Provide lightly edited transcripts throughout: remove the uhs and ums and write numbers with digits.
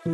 Is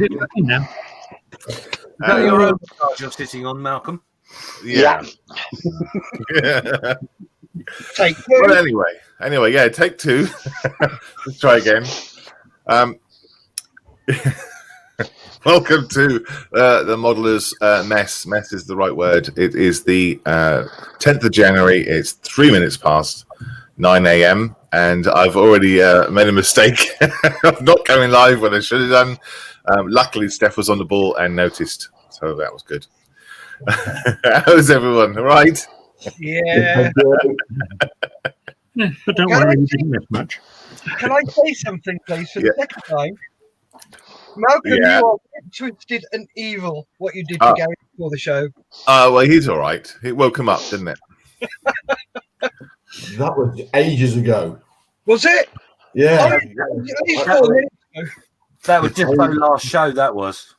it working now? Your own charge you're sitting on, Malcolm. Yeah. Take two. Well, anyway, yeah, take two. Let's try again. Welcome to the Modeller's Mess. Mess is the right word. It is the 10th of January. It's 3 minutes past 9 a.m. and I've already made a mistake of not going live when I should have done. Luckily, Steph was on the ball and noticed, so that was good. How's everyone? All right? Yeah. Yeah, but don't worry, you didn't miss much. Can I say something, please, for Yeah. the second time? Malcolm, Yeah. you are twisted and evil, what you did to Gary before the show. Well, he's all right. It woke him up, didn't it? That was ages ago. Was it? Yeah. At least 4 minutes ago. That was just our last show, that was.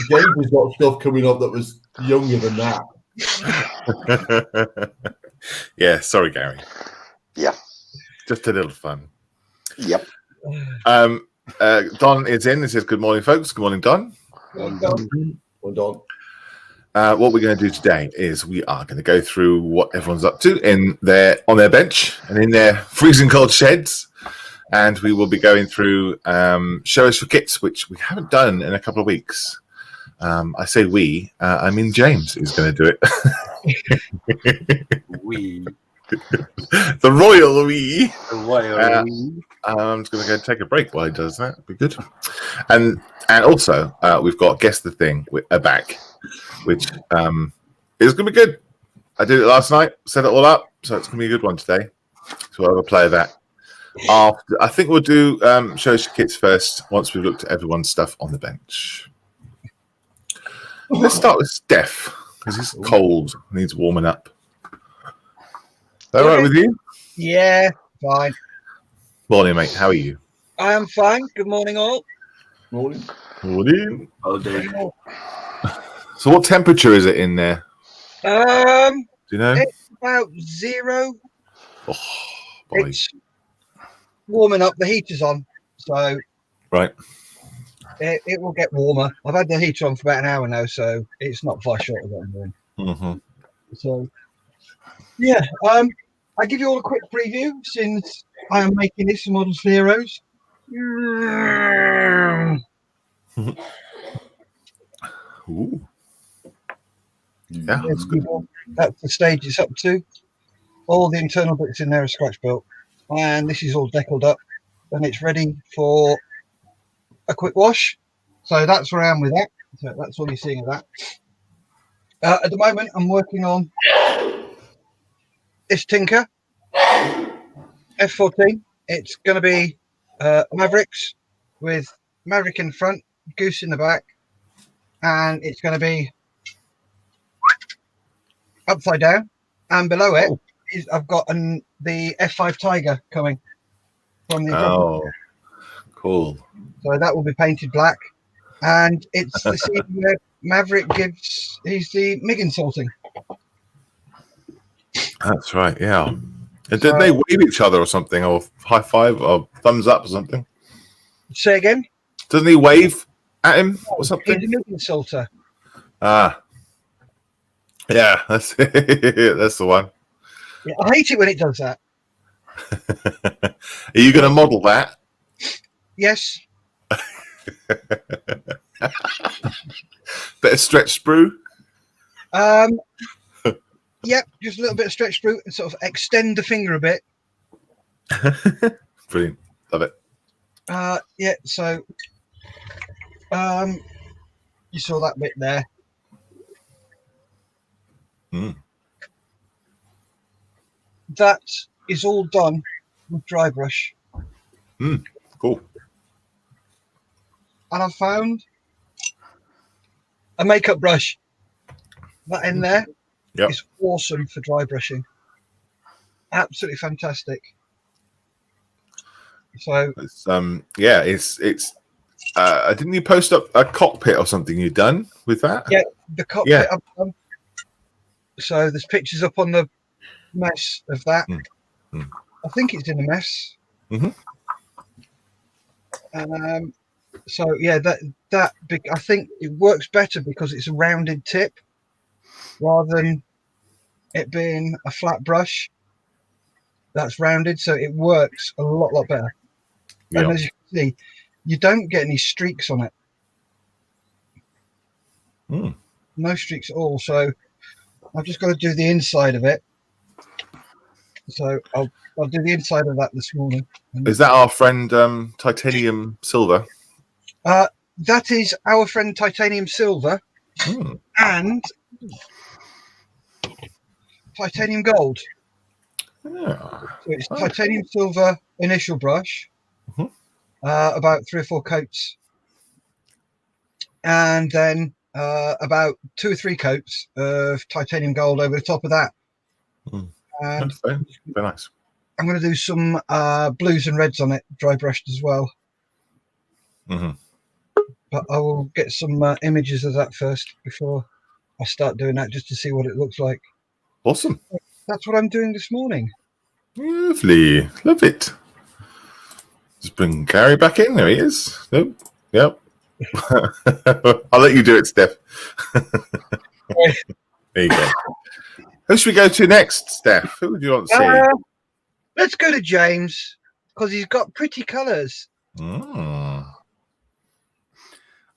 David's got stuff coming up that was younger than that. Yeah, sorry, Gary. Yeah. Just a little fun. Yep. Don is in. He says, "Good morning, folks. Good morning, Don." Well done. What we're going to do today is we are going to go through what everyone's up to on their bench and in their freezing cold sheds, and we will be going through show us your kits, which we haven't done in a couple of weeks. I say we. I mean James is going to do it. We. The royal we. The royal we. I'm just going to go take a break while he does that. It'd be good. And also, we've got Guess the Thing back, which is going to be good. I did it last night, set it all up, so it's going to be a good one today. So I'll play that. After, I think we'll do show us your kits first, once we've looked at everyone's stuff on the bench. Let's start with Steph, because he's cold, needs warming up. Is that all right with you? Yeah, fine. Morning, mate. How are you? I am fine. Good morning, all. Morning. Morning. Oh, dear. So what temperature is it in there? Do you know? It's about 0. Oh, boy. It's warming up. The heater's on, so Right. it will get warmer. I've had the heater on for about an hour now, so it's not far short of what I'm doing. Mm-hmm. So, yeah, I'll give you all a quick preview since I am making this Models for Heroes. Ooh. Yeah, that's good. That's the stage it's up to. All the internal bits in there are scratch built, and this is all deckled up. then it's ready for a quick wash. So that's where I am with that. So that's all you're seeing of that. At the moment, I'm working on this Tinker F14. It's going to be Mavericks with Maverick in front, Goose in the back, and it's going to be upside down. And below it is I've got the F5 Tiger coming from the cool. So that will be painted black, and it's the scene where Maverick he's the MiG insulting. That's right. Yeah. And did they wave each other or something, or high five, or thumbs up or something? Say again? Doesn't he wave at him or something? He's a MiG insulter. Ah. Yeah, that's that's the one. Yeah, I hate it when it does that. Are you going to model that? Yes. Bit of stretch sprue? Yep, just a little bit of stretch sprue and sort of extend the finger a bit. Brilliant. Love it. Yeah, so you saw that bit there. That is all done with dry brush. Cool. And I found a makeup brush. That in there is awesome for dry brushing. Absolutely fantastic. So it's didn't you post up a cockpit or something you've done with that? Yeah, the cockpit I've done. So there's pictures up on the mess of that. I think it's in the mess. So yeah, that I think it works better because it's a rounded tip rather than it being a flat brush that's rounded. So it works a lot better. And as you can see, you don't get any streaks on it. No streaks at all. So I've just got to do the inside of it. So I'll do the inside of that this morning. Is that our friend Titanium Silver? That is our friend Titanium Silver and Titanium Gold. So it's Titanium Silver initial brush, about 3 or 4 coats, and then about 2 or 3 coats of Titanium Gold over the top of that. And very nice. I'm going to do some blues and reds on it, dry brushed as well. But I will get some images of that first before I start doing that, just to see what it looks like. Awesome. That's what I'm doing this morning. Lovely. Love it. Just bring Gary back in. There he is. Nope. Yep. I'll let you do it, Steph. There you go. Who should we go to next, Steph? Who would you want to see? Let's go to James, because he's got pretty colours. I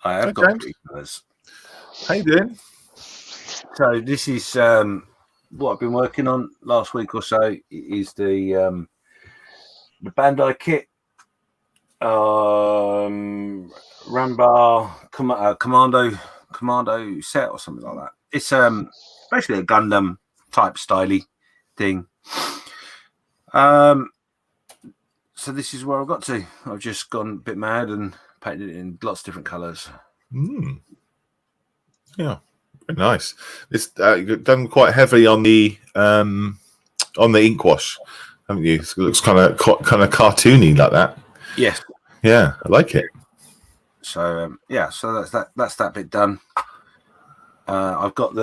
have got pretty colours. How you doing? So this is what I've been working on last week or so. Is the Bandai kit, Rambar Commando set or something like that. It's basically a Gundam type styly thing. So this is where I got to. I've just gone a bit mad and painted it in lots of different colours. Yeah, very nice. It's done quite heavily on the ink wash, haven't you? It looks kind of cartoony like that. Yes. Yeah, I like it. So so that's that bit done. I've got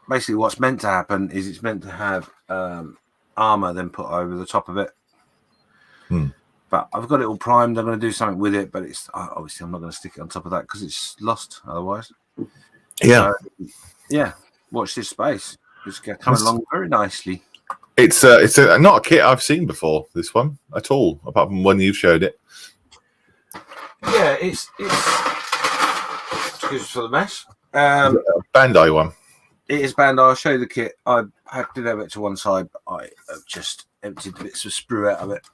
basically what's meant to happen is it's meant to have armor then put over the top of it. But I've got it all primed. I'm going to do something with it, but it's obviously I'm not going to stick it on top of that because it's lost otherwise. Yeah. So, watch this space. It's coming along very nicely. It's not a kit I've seen before, this one at all, apart from when you've showed it. Yeah, it's excuse for the mess. Bandai one. It is Bandai. I'll show you the kit. I did have it to one side, but I have just emptied bits of sprue out of it.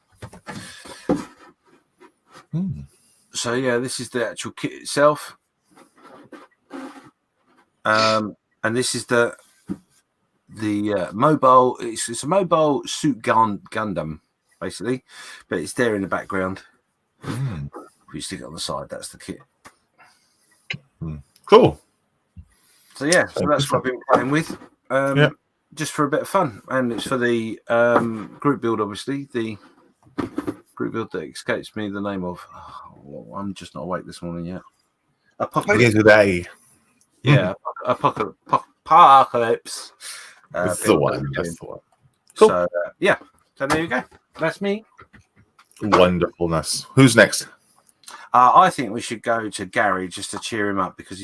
So yeah, this is the actual kit itself, and this is the mobile. It's a mobile suit Gundam, basically, but it's there in the background. If you stick it on the side, that's the kit. Cool. So yeah, so that's what I've been playing with, just for a bit of fun, and it's for the group build, obviously the group build that escapes me the name of. Oh, I'm just not awake this morning yet. Today. Yeah, Apocalypse. That's the one. That's the one. Cool. So yeah, so there you go. That's me. Wonderfulness. Who's next? I think we should go to Gary just to cheer him up because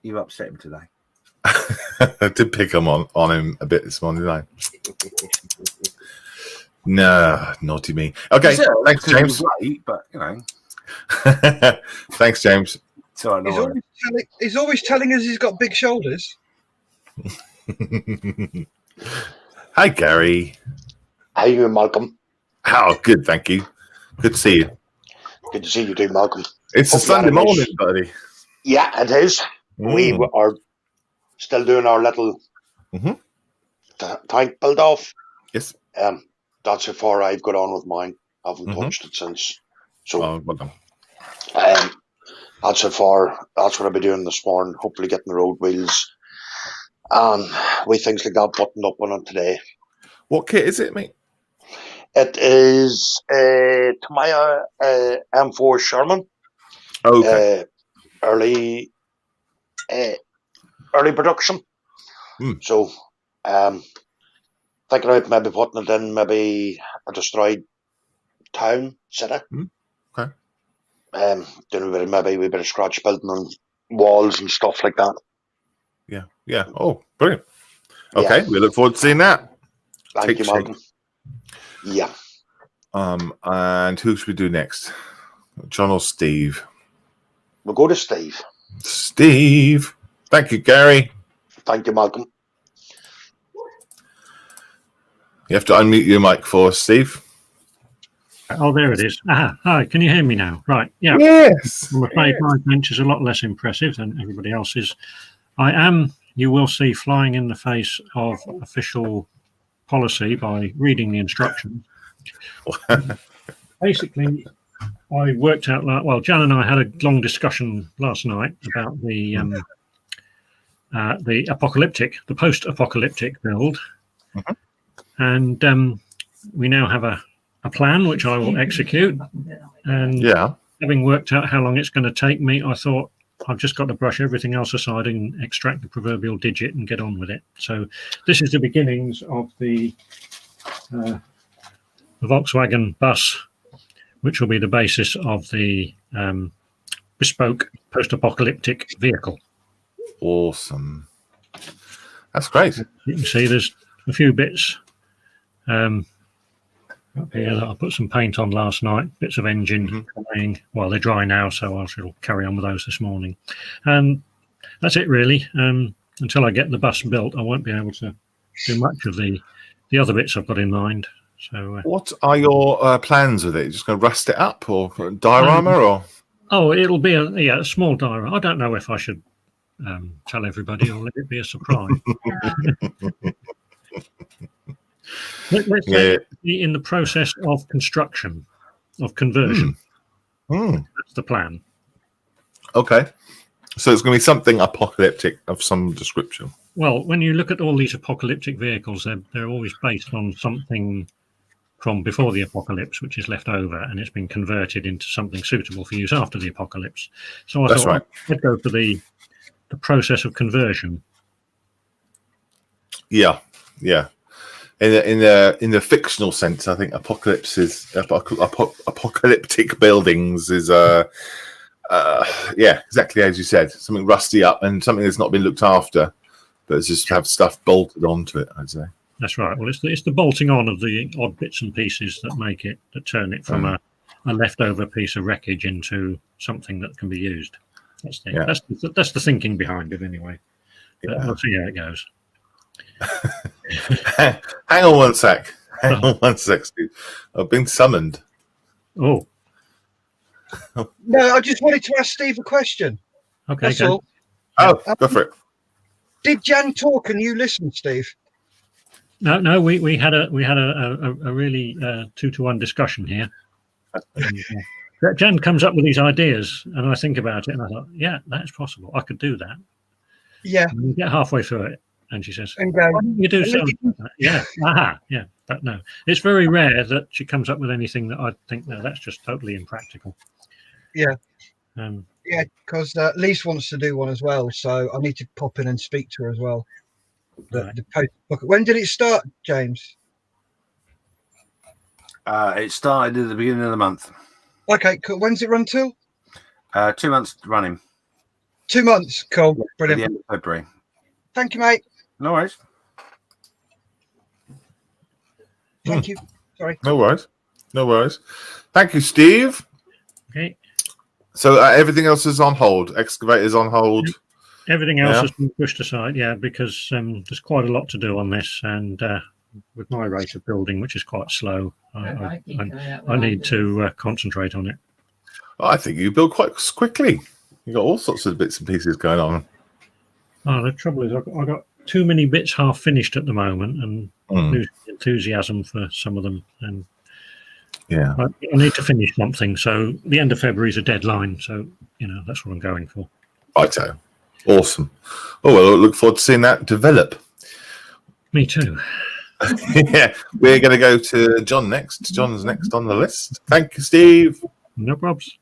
you upset him today. I did pick him on him a bit this morning, didn't I? No, naughty me. Okay, thanks, James. Late, but thanks, James. So he's always telling us he's got big shoulders. Hi, Gary. How you doing, Malcolm? How good, thank you. Good to see you. Good to see you too, Malcolm. It's a Sunday morning, buddy. Yeah, it is. We are still doing our little tank build off. Yes. That's how far I've got on with mine. I haven't touched it since. So well done. That's how far. That's what I'll be doing this morning. Hopefully getting the road wheels and things like that buttoned up on it today. What kit is it, mate? It is Tamaya M4 Sherman. Okay. Early production. So thinking about maybe putting it in maybe a destroyed town city. Okay. Doing maybe a bit of scratch building on walls and stuff like that. Yeah. Oh, brilliant. Okay, we look forward to seeing that. Thank you, Malcolm. Yeah. And who should we do next? John or Steve? We'll go to Steve. Steve. Thank you, Gary. Thank you, Malcolm. You have to unmute your mic for us, Steve. Oh, there it is. Hi, can you hear me now? Right, yeah. Yes. I'm afraid my bench is a lot less impressive than everybody else's. I am, you will see, flying in the face of official policy by reading the instructions. Basically, I worked out, Jan and I had a long discussion last night about the post-apocalyptic build. And we now have a plan which I will execute. And having worked out how long it's going to take me, I thought I've just got to brush everything else aside and extract the proverbial digit and get on with it. So this is the beginnings of the Volkswagen bus, which will be the basis of the bespoke post-apocalyptic vehicle. Awesome. That's great. You can see there's a few bits up here that I put some paint on last night, bits of engine drying. Well, they're dry now, so I shall carry on with those this morning. And that's it, really. Until I get the bus built, I won't be able to do much of the other bits I've got in mind. So, what are your plans with it? Just going to rust it up or diorama or? Oh, it'll be a small diorama. I don't know if I should tell everybody or let it be a surprise. Let's say in the process of construction, of conversion. That's the plan. Okay. So it's going to be something apocalyptic of some description. Well, when you look at all these apocalyptic vehicles, they're always based on something from before the apocalypse, which is left over, and it's been converted into something suitable for use after the apocalypse. So I thought I'd go for the process of conversion. Yeah. In the fictional sense, I think apocalyptic buildings is exactly as you said, something rusty up and something that's not been looked after, but it's just have stuff bolted onto it, I'd say. That's right. Well, it's the bolting on of the odd bits and pieces that turn it from a leftover piece of wreckage into something that can be used. That's the thinking behind it, anyway. But we'll see how it goes. Hang on one sec. Hang on 1 sec, Steve. I've been summoned. Oh, No, I just wanted to ask Steve a question. okay. That's Go. all. Oh, go for it. Did Jan talk and you listened, Steve? No. We had a really 2-to-1 discussion here. Jan comes up with these ideas, and I think about it, and I thought, yeah, that's possible. I could do that. Yeah. And we get halfway through it, and she says, And go, "Why don't you do "Well, something like that?" Yeah, yeah. But no, it's very rare that she comes up with anything that I think, no, that's just totally impractical. Yeah. Um, yeah, because Lise wants to do one as well, so I need to pop in and speak to her as well. Right. The post book. When did it start, James? It started at the beginning of the month. Okay, cool. When's it run till? 2 months running. 2 months. Cool. At the Brilliant. end of February. Thank you, mate. No worries. Thank you. Sorry. No worries. Thank you, Steve. okay. So everything else is on hold. Excavator's on hold. Everything else Yeah. has been pushed aside, because there's quite a lot to do on this, and with my rate of building, which is quite slow, I need to concentrate on it. I think you build quite quickly. You got all sorts of bits and pieces going on. Oh, the trouble is, I've got too many bits half finished at the moment, and losing enthusiasm for some of them. And Yeah. I need to finish something. So the end of February is a deadline. So that's what I'm going for. Righto. Awesome. Oh well, I look forward to seeing that develop. Me too. Yeah, we're going to go to John next. John's next on the list. Thank you, Steve. No probs.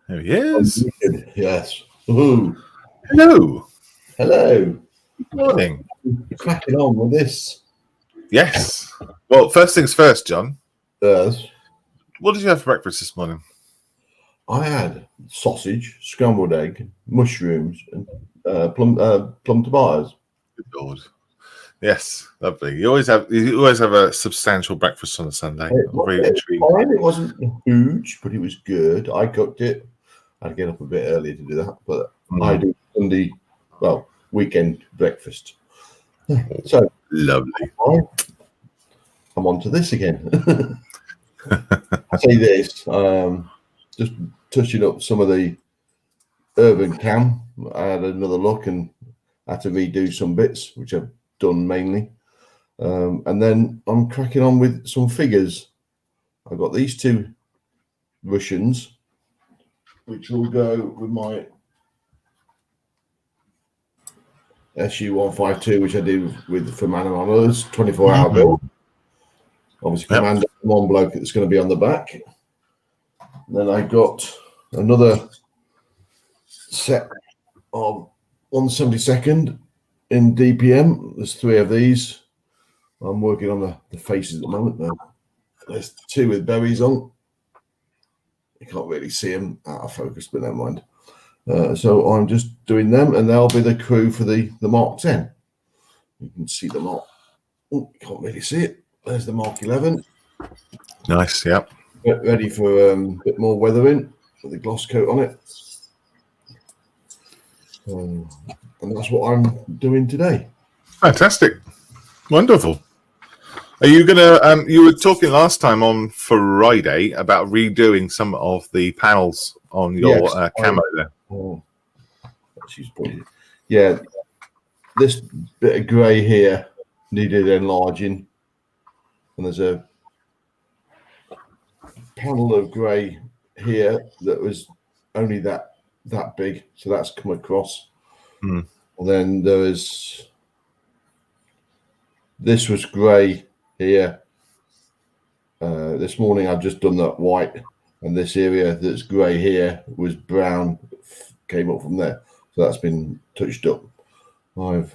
There he is. Yes. Ooh. Hello. Hello. Good morning. Cracking on with this. Yes. Well, first things first, John. Yes. What did you have for breakfast this morning? I had sausage, scrambled egg, mushrooms, and plum tomatoes. Good Lord. Yes, lovely. You always have a substantial breakfast on a Sunday. I'm very intrigued. It wasn't huge, but it was good. I cooked it. I had to get up a bit earlier to do that, but I do Sunday, weekend breakfast. So Lovely. I'm on to this again. I say this, just touching up some of the urban cam. I had another look and had to redo some bits, which I've done mainly. And then I'm cracking on with some figures. I've got these two Russians, which will go with my SU-152, which I do with for Man on Others, 24-hour build. Obviously, Commander, one bloke that's going to be on the back. Then I got another set of 172nd in DPM. There's 3 of these. I'm working on the faces at the moment now. There's 2 with berries on. You can't really see them out of focus, but never mind. So I'm just doing them, and they'll be the crew for the Mark 10. You can see the Mark. Oh, you can't really see it. There's the Mark 11. Nice, yeah. Get ready for a bit more weathering with the gloss coat on it. And that's what I'm doing today. Fantastic. Wonderful. Are you gonna you were talking last time on Friday about redoing some of the panels on your camo there. Oh, she's pointed. Yeah, this bit of grey here needed enlarging, and there's a panel of grey here that was only that big, so that's come across. And then there is this was grey here. This morning I've just done that white, and this area that's grey here was brown, came up from there, so that's been touched up. I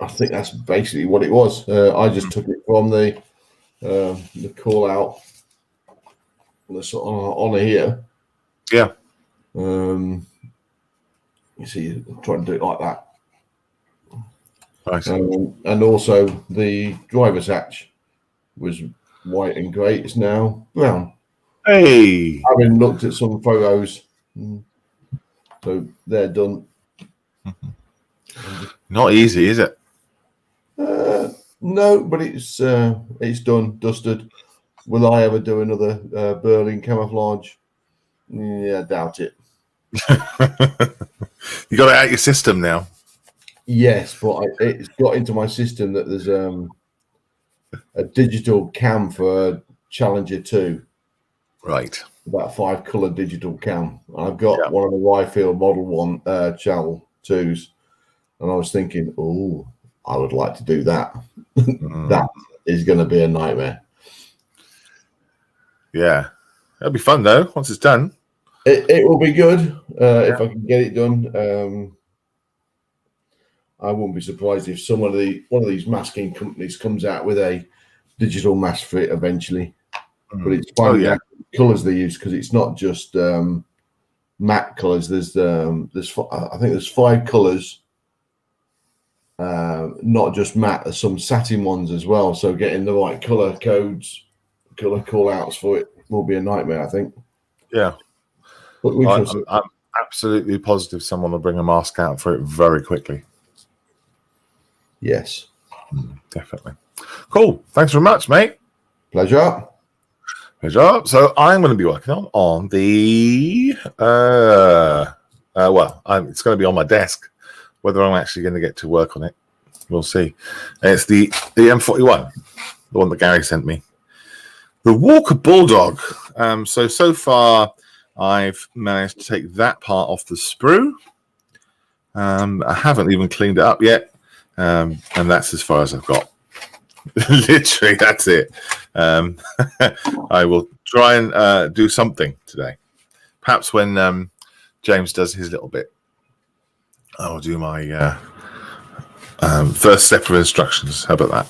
think that's basically what it was. I just took it from the call out on here. Yeah. You see, I'm trying to do it like that. Nice. And also the driver's hatch was white and grey. It's now brown. Hey. Having looked at some photos, so they're done. Not easy, is it? No, but it's done, dusted. Will I ever do another Berlin camouflage? Yeah, I doubt it. You got it out your system now. Yes, but it's got into my system that there's a digital cam for Challenger 2. Right. About 5-color digital cam. I've got one of the Ryfield Model 1 Channel 2s, and I was thinking, oh, I would like to do that. That is going to be a nightmare. Yeah. That'll be fun, though, once it's done. It will be good if I can get it done. I wouldn't be surprised if one of these masking companies comes out with a digital mask for it eventually. But it's finding out the colours they use, because it's not just matte colours. There's I think there's 5 colours, not just matte. There's some satin ones as well. So getting the right colour codes, colour call outs for it will be a nightmare, I think. Yeah. But I'm absolutely positive someone will bring a mask out for it very quickly. Yes. Definitely. Cool. Thanks very much, mate. Pleasure. So I'm going to be working on the it's going to be on my desk. Whether I'm actually going to get to work on it, we'll see. It's the M41, the one that Gary sent me. The Walker Bulldog. So far, I've managed to take that part off the sprue. I haven't even cleaned it up yet, and that's as far as I've got. Literally, that's it. I will try and do something today. Perhaps when James does his little bit, I'll do my first step of instructions. How about that?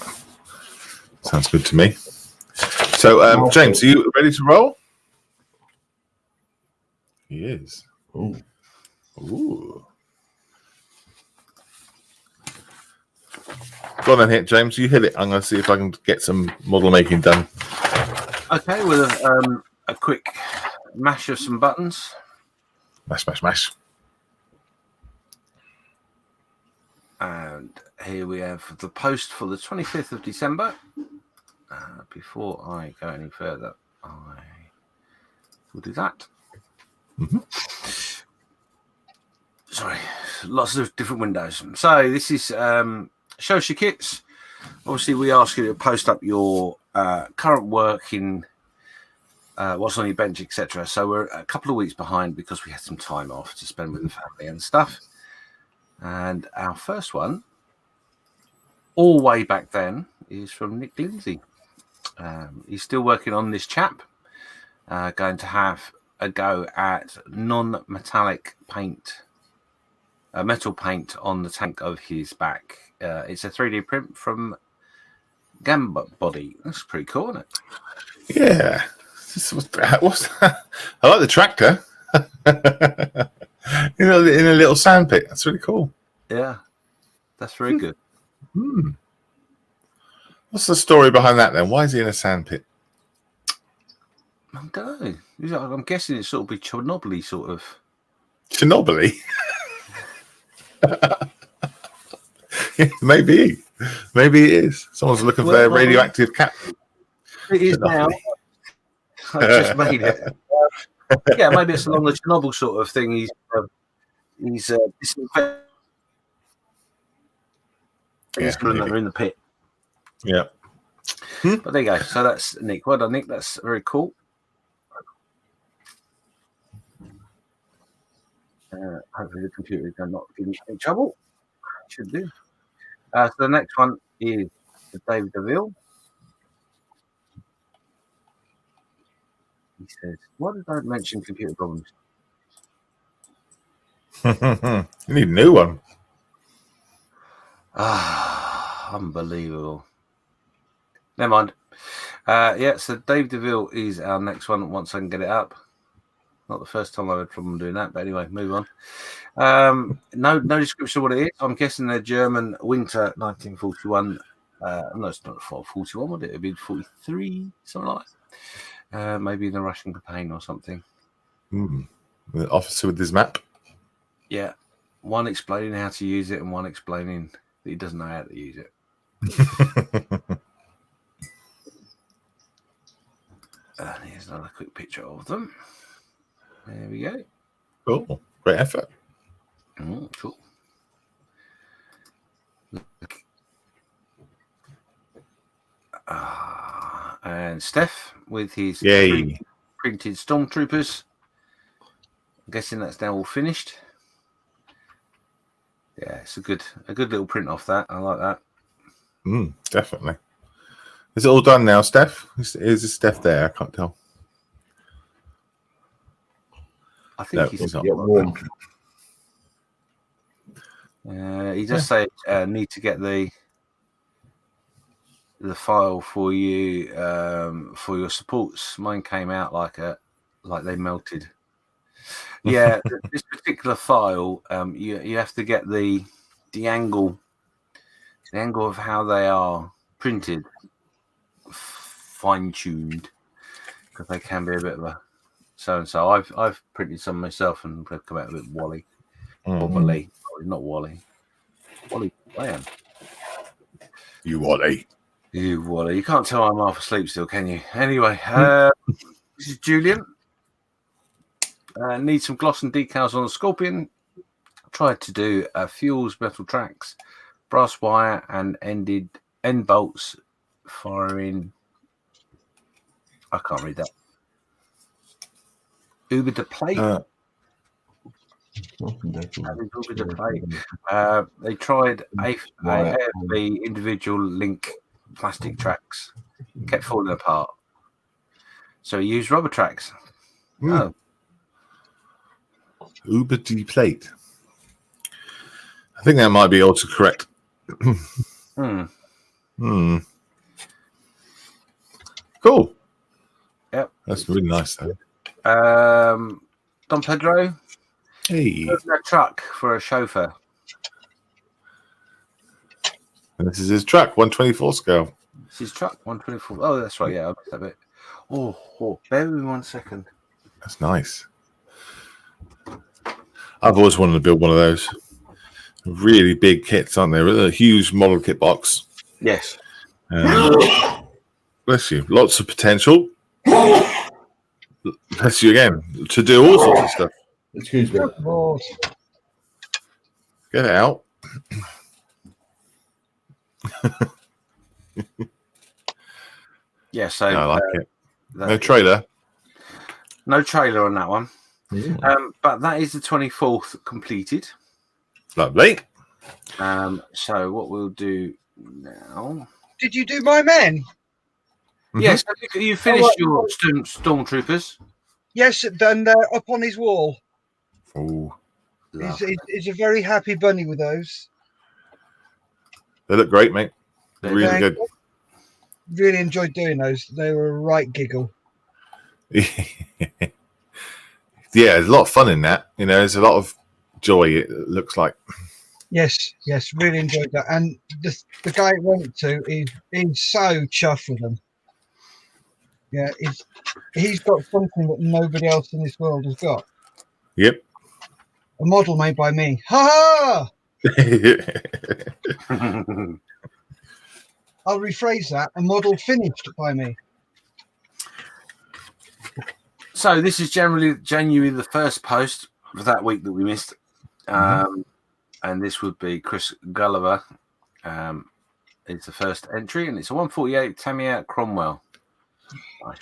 Sounds good to me. So, James, are you ready to roll? He is. Ooh. Go on then, hit James. You hit it. I'm going to see if I can get some model making done. Okay, with a quick mash of some buttons. Mash. And here we have the post for the 25th of December. Before I go any further, I will do that. Sorry, lots of different windows. So this is shows your kits. Obviously, we ask you to post up your current work in what's on your bench, etc. So we're a couple of weeks behind because we had some time off to spend with the family and stuff. And our first one, all way back then, is from Nick Lindsay. He's still working on this chap. Going to have a go at non-metallic paint, metal paint on the tank of his back. It's a 3D print from Gambit Body. That's pretty cool, isn't it? Yeah. What's that? I like the tractor. in a little sandpit. That's really cool. Yeah, that's very good. What's the story behind that then? Why is he in a sandpit? I don't know. I'm guessing it's sort of Chernobyl sort of. Chernobyl? Yeah, maybe it is. Someone's looking for their radioactive cat. It is now. I just made it. Yeah, maybe it's along the Chernobyl sort of thing. He's in the pit. Yeah. But there you go. So that's Nick. Well done, Nick. That's very cool. Hopefully the computer is not giving any trouble. Should do. So the next one is David DeVille. He says, "Why did I mention computer problems?" You need a new one. Unbelievable. Never mind. So Dave DeVille is our next one once I can get it up. Not the first time I've had a problem doing that, but anyway, move on. No description of what it is. I'm guessing they're German winter 1941. No, it's not 41, would it? It'd be 43, something like that. Maybe in the Russian campaign or something. The officer with his map. Yeah. One explaining how to use it and one explaining that he doesn't know how to use it. Here's another quick picture of them. There we go. Cool. Great effort. Cool. And Steph with his Yay. printed stormtroopers. I'm guessing that's now all finished. Yeah, it's a good little print off that. I like that. Definitely. Is it all done now, Steph? Is Steph there? I can't tell. I think he's not. warm. He does say need to get the file for you for your supports. Mine came out like they melted. Yeah, this particular file, you have to get the angle of how they are printed fine-tuned, because they can be a bit of a so-and-so. I've printed some myself and they've come out a bit wobbly. Wobbly. Not Wally. Wally Bland. You Wally. You Wally. You can't tell I'm half asleep still, can you? Anyway, this is Julian. Need some gloss and decals on the Scorpion. Tried to do fuels, metal tracks, brass wire, and end bolts firing. I can't read that. Uber to plate. They tried AFB individual link plastic tracks, kept falling apart. So he used rubber tracks. Oh. Uber D plate. I think that might be autocorrect. Cool. Yep. That's really nice though. Don Pedro. Hey. A truck for a chauffeur. And this is his truck, 124 scale. It's his truck, 124. Oh, that's right. Yeah, I missed that bit. Oh, bear with me 1 second. That's nice. I've always wanted to build one of those. Really big kits, aren't they? With a huge model kit box. Yes. Bless you. Lots of potential. Bless you again. To do all sorts of stuff. Excuse me. Get it out. Yeah, so I like it. No trailer. No trailer on that one. Yeah. But that is the 24th completed. Lovely. So what we'll do now. Did you do my men? Yes, you finished your stormtroopers. Yes, and they're up on his wall. Oh, He's a very happy bunny with those. they look great, mate. Really good. Really enjoyed doing those. They were a right giggle. Yeah, there's a lot of fun in that. You know, there's a lot of joy. It looks like. Yes, really enjoyed that. And the guy I went to, he's so chuffed with them. Yeah, he's got something that nobody else in this world has got. Yep. A model made by me. Ha ha! I'll rephrase that. A model finished by me. So this is January the first post for that week that we missed. And this would be Chris Gulliver. It's the first entry, and it's a 148 Tamiya Cromwell. Nice.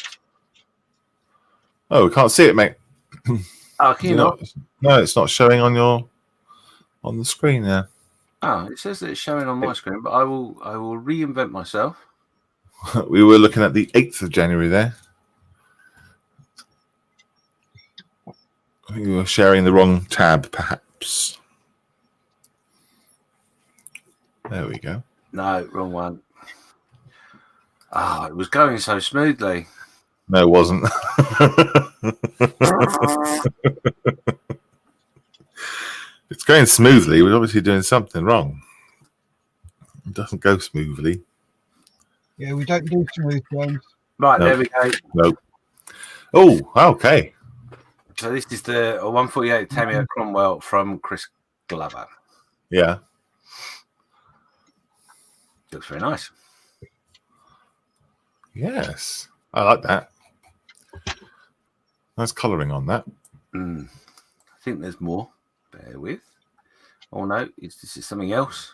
Oh, we can't see it, mate. Oh, can you not? No, it's not showing on the screen there. Oh, it says that it's showing on my screen, but I will reinvent myself. We were looking at the 8th of January there. I think we were sharing the wrong tab, perhaps. There we go. No, wrong one. It was going so smoothly. No, it wasn't. It's going smoothly. We're obviously doing something wrong. It doesn't go smoothly. Yeah, we don't do smooth ones. Right, Nope. there we go. No. Oh, okay. So this is the 148 Tamiya Cromwell from Chris Glover. Yeah. Looks very nice. Yes, I like that. Nice colouring on that. I think there's more. Bear with. Oh no, this is something else.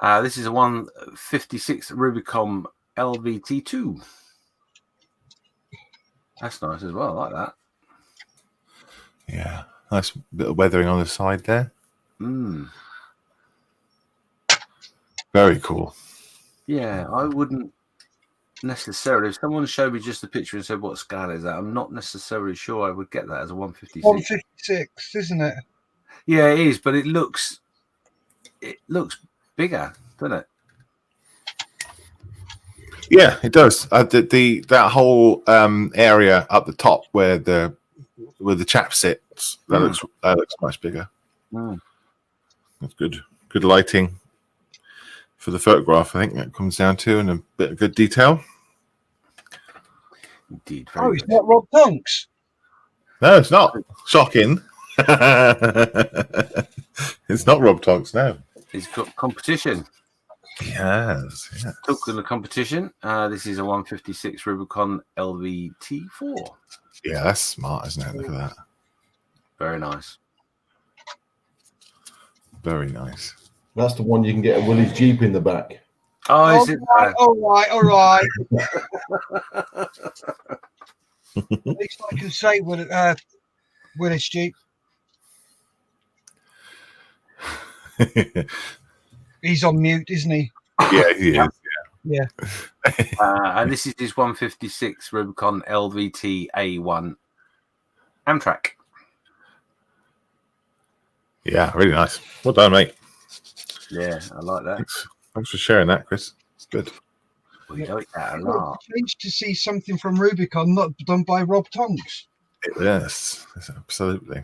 This is a 156 Rubicon LVT2. That's nice as well. I like that. Yeah, nice bit of weathering on the side there. Very cool. Yeah, I wouldn't necessarily. If someone showed me just a picture and said what scale is that, I'm not necessarily sure I would get that as a 156. 156, isn't it? Yeah, it is, but it looks bigger, doesn't it? Yeah, it does. That whole area up the top where the chap sits, that looks much bigger. That's good. Good lighting for the photograph. I think that comes down to, and a bit of good detail. Indeed. It's not Rob Tonks. No, it's not. Shocking. It's not Rob Tonks, no. He's got competition. Yes. Talking of competition, this is a 156 Rubicon LVT4. Yeah, that's smart, isn't it? Look at that. Very nice. Very nice. That's the one you can get a Willie's Jeep in the back. Oh, is it? All right. At least I can say Willis Jeep. He's on mute, isn't he? Yeah, he is. Yeah. And this is his 156 Rubicon LVT A1 Amtrak. Yeah, really nice. Well done, mate. Yeah, I like that. Thanks for sharing that, Chris. It's good. We like that a It's lot. strange to see something from Rubicon not done by Rob Tonks. Yes, absolutely.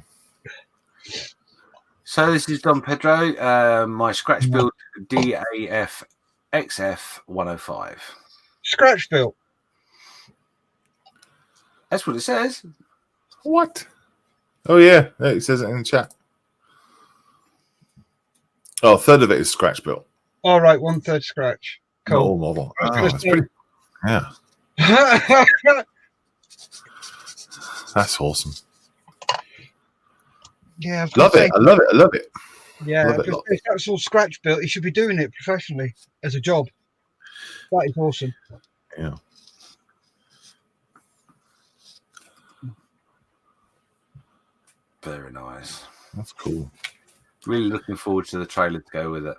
So this is Don Pedro, my scratch build DAF XF 105. Scratch built. That's what it says. What? Oh, yeah. It says it in the chat. Oh, a third of it is scratch built. All right, 1/3 scratch. Not all Cool. model. I was Oh, gonna that's say- pretty. Yeah, that's awesome. Yeah, I was Love gonna it. say- I love it. I love it. Yeah, Love it because lots. if that's all scratch built, he should be doing it professionally as a job. That is awesome. Yeah. Very nice. That's cool. Really looking forward to the trailer to go with it.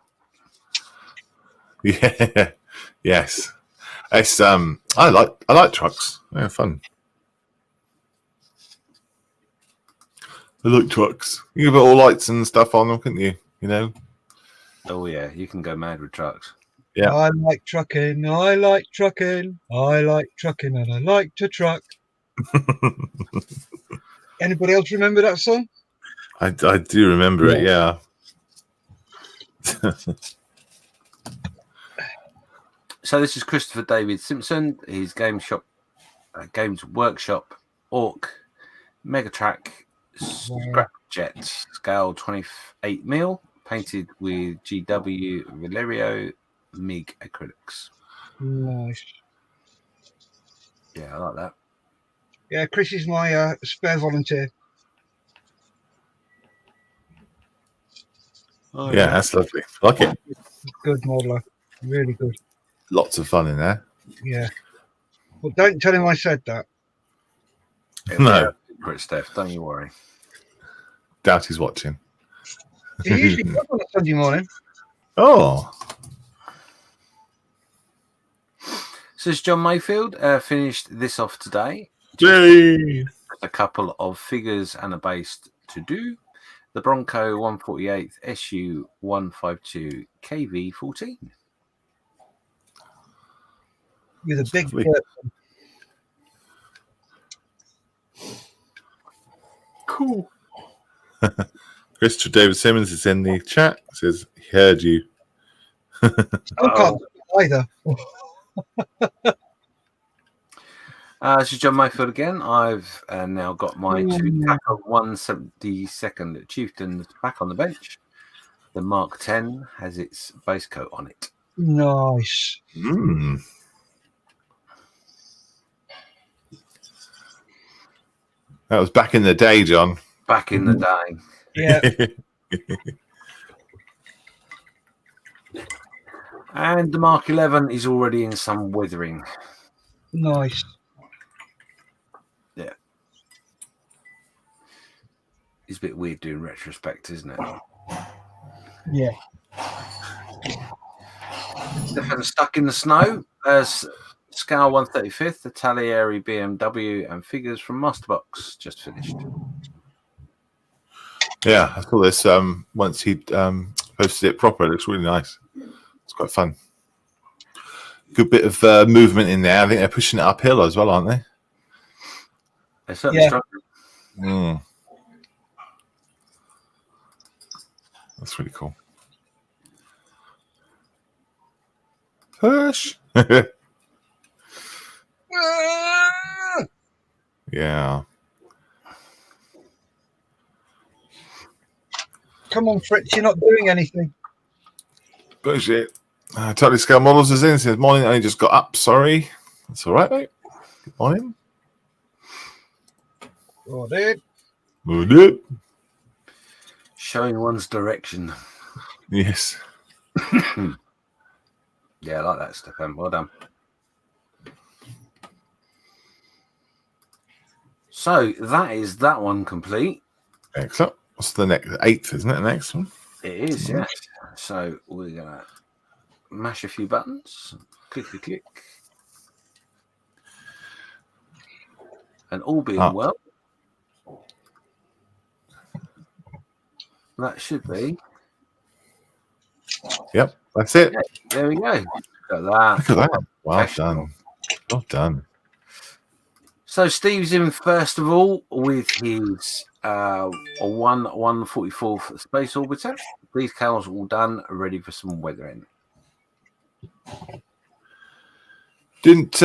Yeah. Yes. It's I like trucks. They're fun. I like trucks. You can put all lights and stuff on them, couldn't you? You know? Oh yeah, you can go mad with trucks. Yeah. I like trucking. I like trucking. I like trucking, and I like to truck. Anybody else remember that song? I do remember it, yeah. So this is Christopher David Simpson. His Games Workshop Orc Megatrack Scrap Jet scale 28mm, painted with GW Valerio MIG acrylics. Nice. Yeah, I like that. Yeah, Chris is my spare volunteer. Oh, Yeah, that's lovely. I like it. Good modeler. Really good. Lots of fun in there. Yeah. But don't tell him I said that. No. Secret, Steph, don't you worry. Doubt he's watching. He usually does on a Sunday morning. Oh. So it's John Mayfield finished this off today. Yay. A couple of figures and a base to do. The Bronco 148 SU 152 KV14. With a big Lovely. Cool. Christopher David Simmons is in the chat. Says he heard you. I can't either. This is John Mayfield again. I've now got my two tackle 172nd Chieftains back on the bench. The Mark 10 has its base coat on it. Nice. Mm. That was back in the day, John. Back in the day. Yeah. And the Mark 11 is already in some withering. Nice. Yeah. It's a bit weird doing retrospect, isn't it? Yeah. Stefan stuck in the snow. Scale 135th, the Talieri BMW, and figures from Masterbox just finished. Yeah, I saw this once he posted it proper. It looks really nice. It's quite fun. Good bit of movement in there. I think they're pushing it uphill as well, aren't they? They're certainly struggling. Mm. That's really cool. Push. Yeah. Come on, Fritz, you're not doing anything. Push it. Totally Scale Models is in. Says, morning, I just got up. Sorry. That's all right, mate. Good morning. Oh, dude. Good. Showing one's direction. Yes. Yeah, I like that, Stefan. Well done. So that is that one complete. Excellent. What's the next? 8th, isn't it? The next one? It is, yes. So we're going to mash a few buttons. Click. And all being well, that should be. Yep, that's it. Yeah, there we go. Look at that. Look at that. Well done. Well done. So Steve's in first of all with his 144th Space Orbiter. These cows are all done, ready for some weathering. Didn't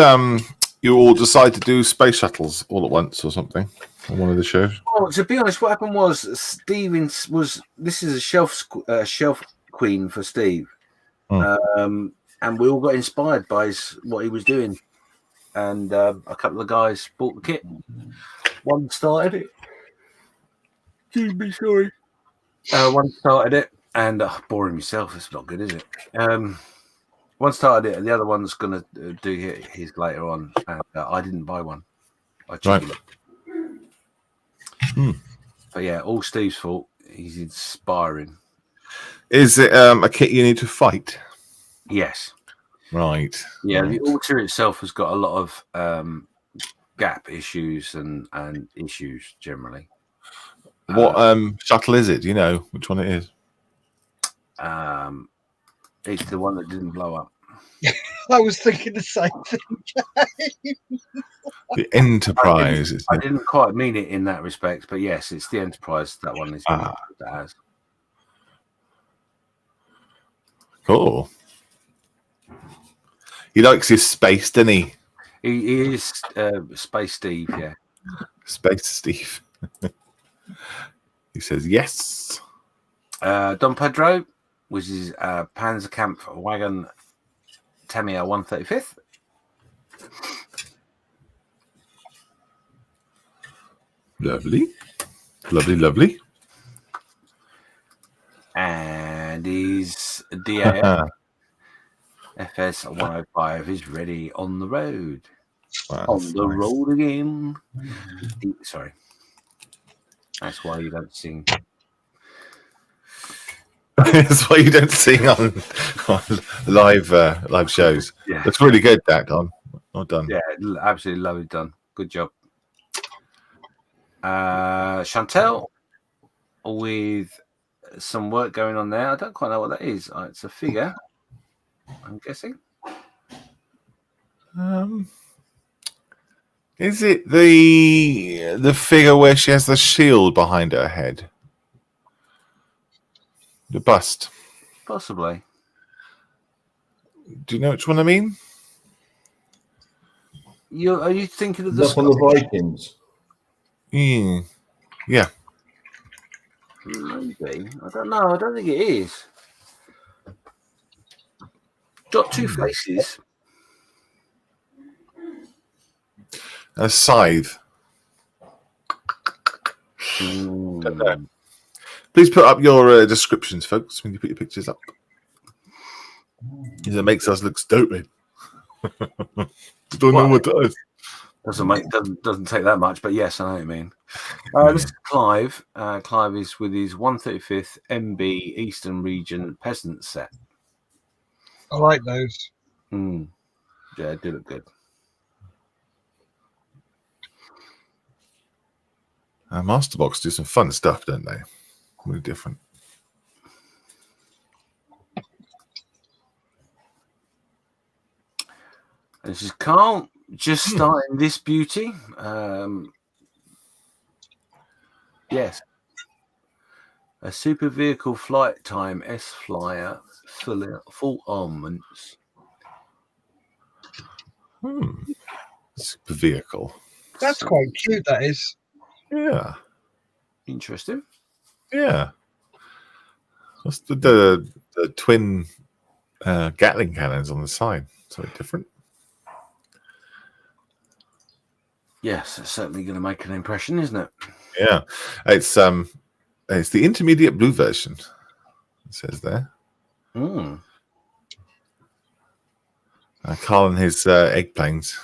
you all decide to do space shuttles all at once or something on one of the shows? Oh, to be honest, what happened was Stevens was. This is a shelf queen for Steve, and we all got inspired by what he was doing, and a couple of guys bought the kit. One started it. Excuse me, sorry. One started it, and boring myself. It's not good, is it? One started it, and the other one's going to do his later on. And I didn't buy one. I cheated. Right. But yeah, all Steve's fault. He's inspiring. Is it a kit you need to fight? Yes. Right. Yeah, right. the altar itself has got a lot of gap issues and issues generally. What shuttle is it? Do you know which one it is? It's the one that didn't blow up. I was thinking the same thing. The Enterprise. I didn't quite mean it in that respect, but yes, it's the Enterprise. That one is that has. Cool. He likes his space, doesn't he? He is Space Steve, yeah. Space Steve. He says yes. Don Pedro, which is Panzerkampf Wagon Tamiya 135th. Lovely. Lovely. And his DAF FS 105 is ready on the road. Wow, on the road again. Sorry. That's why you don't sing. That's why you don't sing on live shows. Yeah. That's really good, that, Don. Well done. Yeah, absolutely lovely done. Good job. Chantel with some work going on there. I don't quite know what that is. It's a figure, I'm guessing. Is it the figure where she has the shield behind her head? The bust. Possibly. Do you know which one I mean? Are you thinking of Up on the Vikings? Yeah. Maybe. I don't know. I don't think it is. Got two faces. A scythe. Mm. know. Please put up your descriptions, folks, when you put your pictures up. It makes us look stupid. Don't know what it is. Doesn't take that much, but yes, I know what you mean. This is Clive. Clive is with his 135th MB Eastern Region Peasant set. I like those. Mm. Yeah, do look good. Masterbox do some fun stuff, don't they? Really different. This is Carl, just starting this beauty. Yes. A super vehicle flight time S Flyer full armaments. Super vehicle. That's quite cute, that is. Yeah. Interesting. Yeah. What's the twin Gatling cannons on the side? Something different. Yes, it's certainly going to make an impression, isn't it? Yeah. It's the intermediate blue version. It says there. Mm. Carl and his egg planes.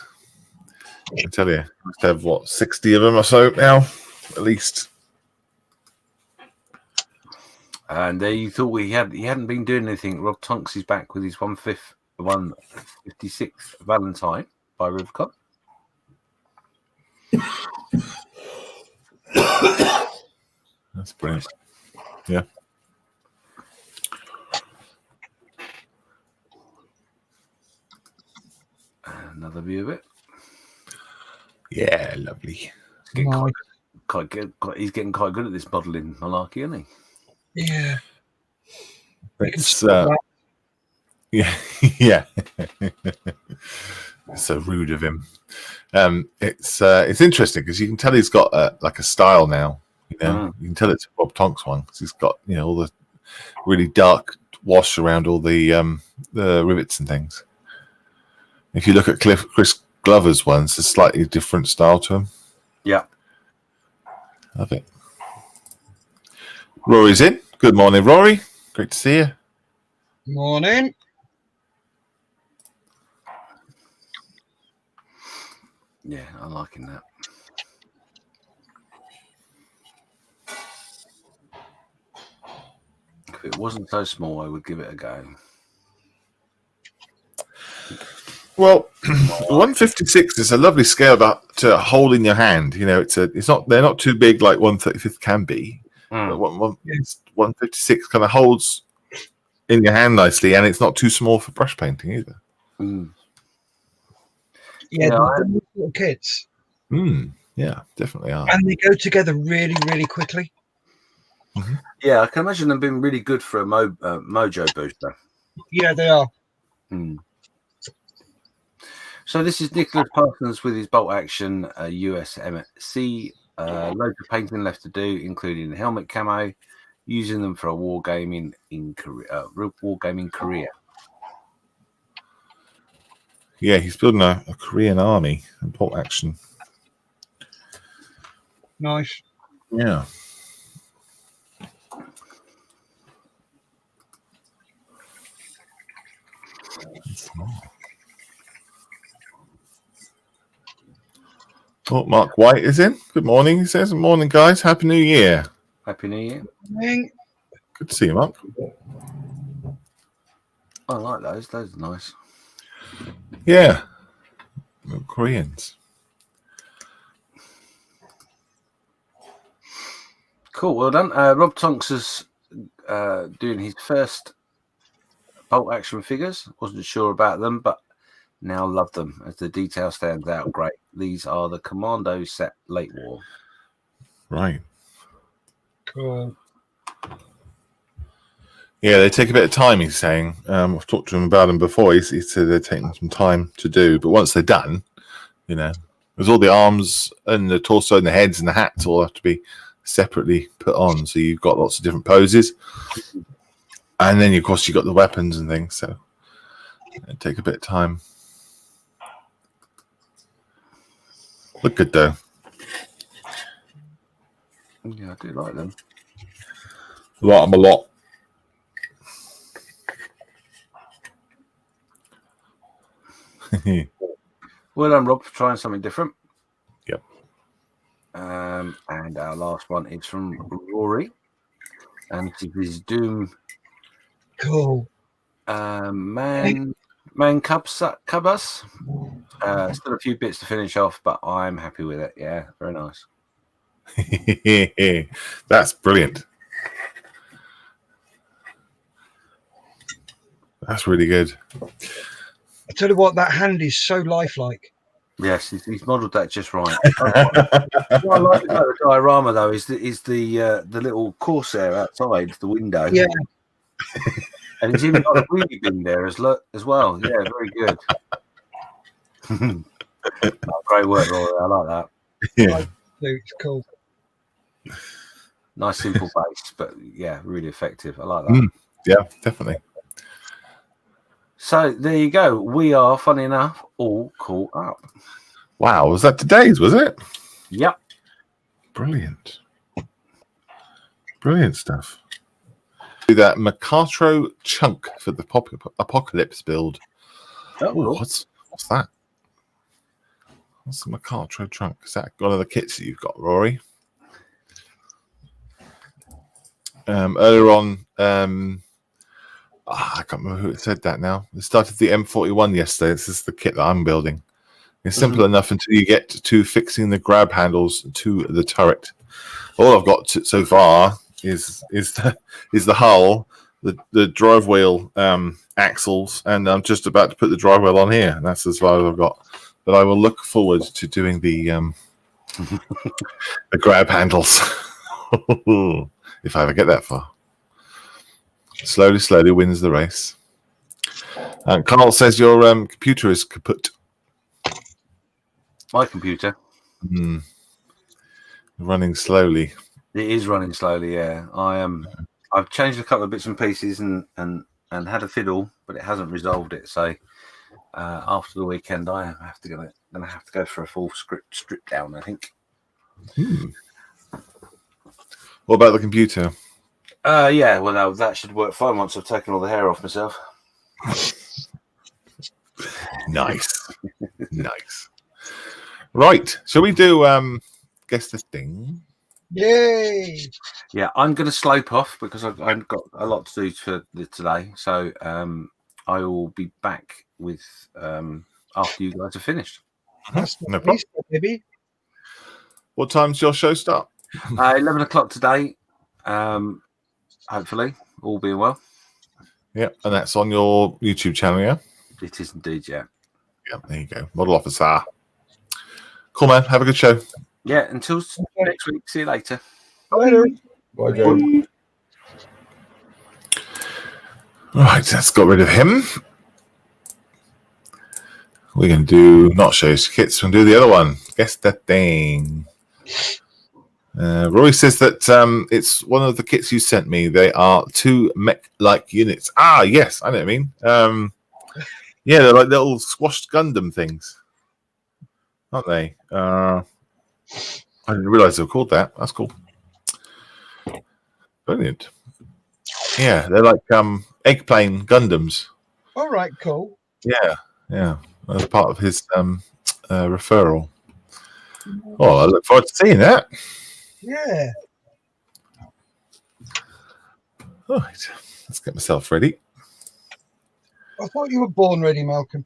I tell you, must have what 60 of them or so now, at least. And you thought he hadn't been doing anything. Rob Tonks is back with his 156th Valentine by Rivercott. That's brilliant. Yeah. Another view of it. Yeah, lovely. Nice. He's getting quite good at this modelling malarkey, isn't he? Yeah. It's yeah, yeah. So rude of him. It's interesting because you can tell he's got like a style now. You know, you can tell it's Rob Tonks one because he's got all the really dark wash around all the rivets and things. If you look at Chris Glover's ones, a slightly different style to him. Yeah, love it. Rory's in. Good morning, Rory. Great to see you. Morning. Yeah, I'm liking that. If it wasn't so small, I would give it a go. Well, 156 is a lovely scale to hold in your hand. They're not too big like 135th can be. But 156 kind of holds in your hand nicely, and it's not too small for brush painting either. Mm. Yeah, they're little kits. Yeah, definitely are. And they go together really, really quickly. Mm-hmm. Yeah, I can imagine them being really good for a mojo booster. Yeah, they are. Mm. So this is Nicholas Parsons with his bolt action USMC. Loads of painting left to do, including helmet camo, using them for a wargaming in Korea. Yeah, he's building a Korean army and bolt action. Nice. Yeah. Oh, Mark White is in. Good morning, he says. Good morning, guys. Happy New Year. Happy New Year. Morning. Good to see you, Mark. I like those. Those are nice. Yeah. Koreans. Cool. Well done. Rob Tonks is doing his first bolt action figures. Wasn't sure about them, but now love them as the detail stands out great. These are the Commando set late war. Right. Cool. Yeah, they take a bit of time, he's saying. I've talked to him about them before. He said they're taking some time to do. But once they're done, there's all the arms and the torso and the heads and the hats all have to be separately put on. So you've got lots of different poses. And then, of course, you've got the weapons and things. So It'd take a bit of time. Look good though. Yeah, I do like them. Like them a lot. Well done, Rob, for trying something different. Yep. And our last one is from Rory, and it is Doom. Cool. Man Cubus. Still a few bits to finish off, but I'm happy with it. Yeah, very nice. That's brilliant. That's really good. I tell you what, that hand is so lifelike. Yes, he's modelled that just right. What I like about the diorama though is the little Corsair outside the window. Yeah. And he's even got a wheelie bin there as well. Yeah, very good. Great work, Rory. I like that. Yeah. It's cool. Nice simple base, but yeah, really effective. I like that. Yeah, definitely. So there you go. We are, funny enough, all caught up. Wow, was that today's, was it? Yep. Brilliant. Brilliant stuff. Do that Macatro chunk for the Apocalypse build. Oh, cool. What's that? What's the Macatro chunk? Is that one of the kits that you've got, Rory? Earlier on, I can't remember who said that now. It started the M41 yesterday. This is the kit that I'm building. It's simple enough until you get to fixing the grab handles to the turret. All I've got so far is the hull, the drive wheel axles, and I'm just about to put the drive wheel on here. And that's as far as I've got. But I will look forward to doing the the grab handles if I ever get that far. Slowly wins the race. Carl says your computer is kaput. My computer. Running slowly. It is running slowly, yeah. I've changed a couple of bits and pieces and had a fiddle, but it hasn't resolved it. So after the weekend, I have to go for a full strip down, I think. What about the computer? Yeah, well, no, that should work fine once I've taken all the hair off myself. Nice. Nice. Right. Shall we do guess the thing? Yay! Yeah, I'm going to slope off because I've got a lot to do for today. So I will be back with after you guys are finished. That's No problem. baby. What time's your show start? 11 o'clock today. Hopefully, all being well. Yeah, and that's on your YouTube channel, yeah? It is indeed, yeah. Yeah, there you go. Model officer. Cool, man. Have a good show. Yeah, until next week. See you later. Later. Bye, Joe. Right, let's got rid of him. We're going to do not show kits. We're going to do the other one. Guess the thing. Roy says that it's one of the kits you sent me. They are 2 mech-like units. Ah, yes, I know what I mean. Yeah, they're like little squashed Gundam things, aren't they? I didn't realize they were called that. That's cool. Brilliant. Yeah, they're like eggplane Gundams. All right, cool. Yeah. As part of his referral. Oh, I look forward to seeing that. Yeah. Right, let's get myself ready. I thought you were born ready, Malcolm.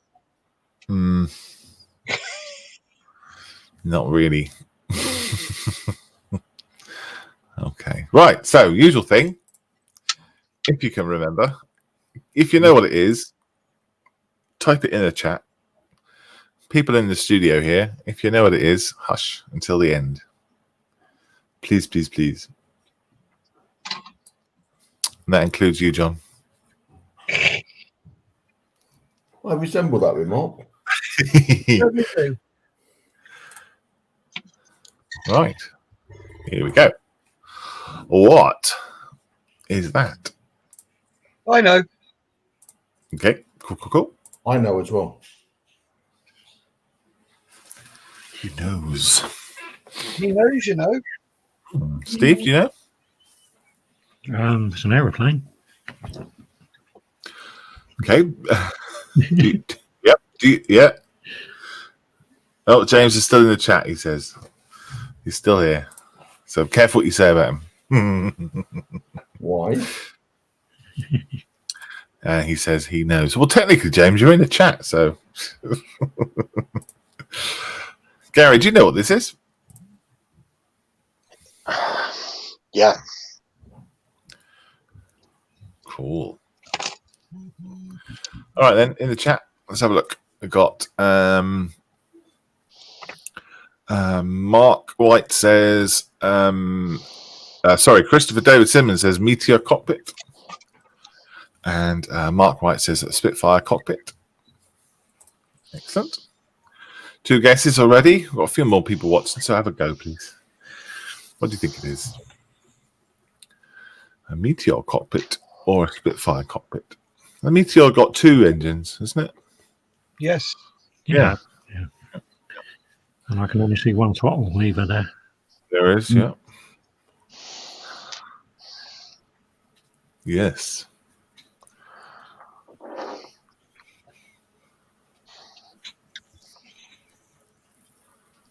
Not really. Okay. Right. So, usual thing. If you can remember, if you know what it is, type it in the chat. People in the studio here, if you know what it is, hush until the end. Please, please, please. And that includes you, John. I resemble that remark. Right. Here we go. What is that? I know. Okay. Cool. I know as well. He knows. He knows, you know. Steve, do you know? It's an aeroplane. Okay. Yep. Yeah. Oh, James is still in the chat, he says. He's still here. So careful what you say about him. Why? He says he knows. Well, technically, James, you're in the chat, so... Gary, do you know what this is? Yeah. Cool. All right, then, in the chat, let's have a look. We've got Mark White says, Christopher David Simmons says Meteor cockpit. And Mark White says Spitfire cockpit. Excellent. 2 guesses already. We've got a few more people watching, so have a go, please. What do you think it is? A Meteor cockpit or a Spitfire cockpit? The Meteor got 2 engines, isn't it? Yes. Yeah. And I can only see one throttle lever there. There is, yeah. Yes.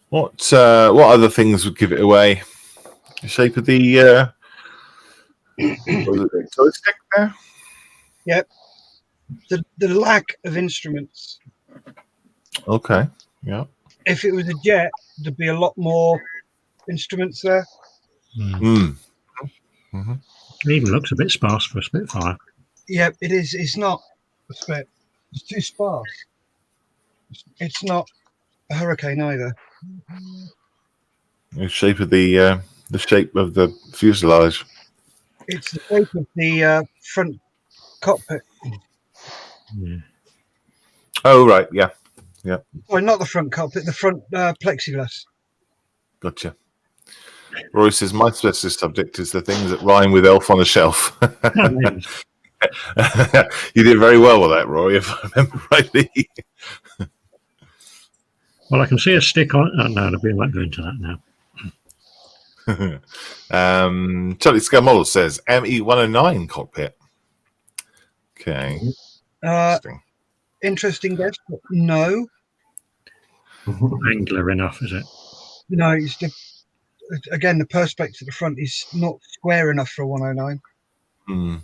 What other things would give it away? The shape of the joystick there? Yep. The lack of instruments. Okay. Yeah. If it was a jet, there'd be a lot more instruments there. Mm. Mm-hmm. It even looks a bit sparse for a Spitfire. Yep, it is. It's not a Spit. It's too sparse. It's not a Hurricane either. The shape of the shape of the fuselage. It's the shape of the front cockpit. Yeah. Oh right, yeah. Sorry, not the front cockpit. The front plexiglass. Gotcha. Roy says my specialist subject is the things that rhyme with elf on a shelf. You did very well with that, Roy, if I remember rightly. Well, I can see a stick on. Oh, no, we won't go into that now. Charlie Scale Model says ME109 cockpit. Okay. Interesting guess, but no. Angular enough, is it? No, it's again, the perspex at the front is not square enough for a 109. Hmm.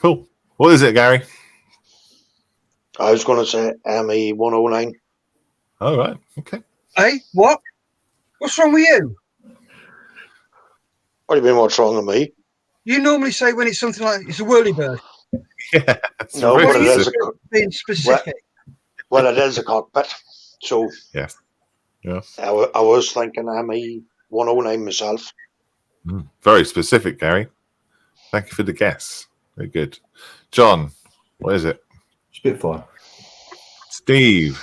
Cool. What is it, Gary? I was going to say ME 109. All right. Okay. Hey, what? What's wrong with you? What do you mean, what's wrong with me? You normally say when it's something like it's a whirlybird. Yeah. No, but it is being specific. Well, it is a cockpit. So yes. Yes. I was thinking ME 109 myself. Very specific, Gary. Thank you for the guess. Very good. John, what is it? Spitfire. Steve.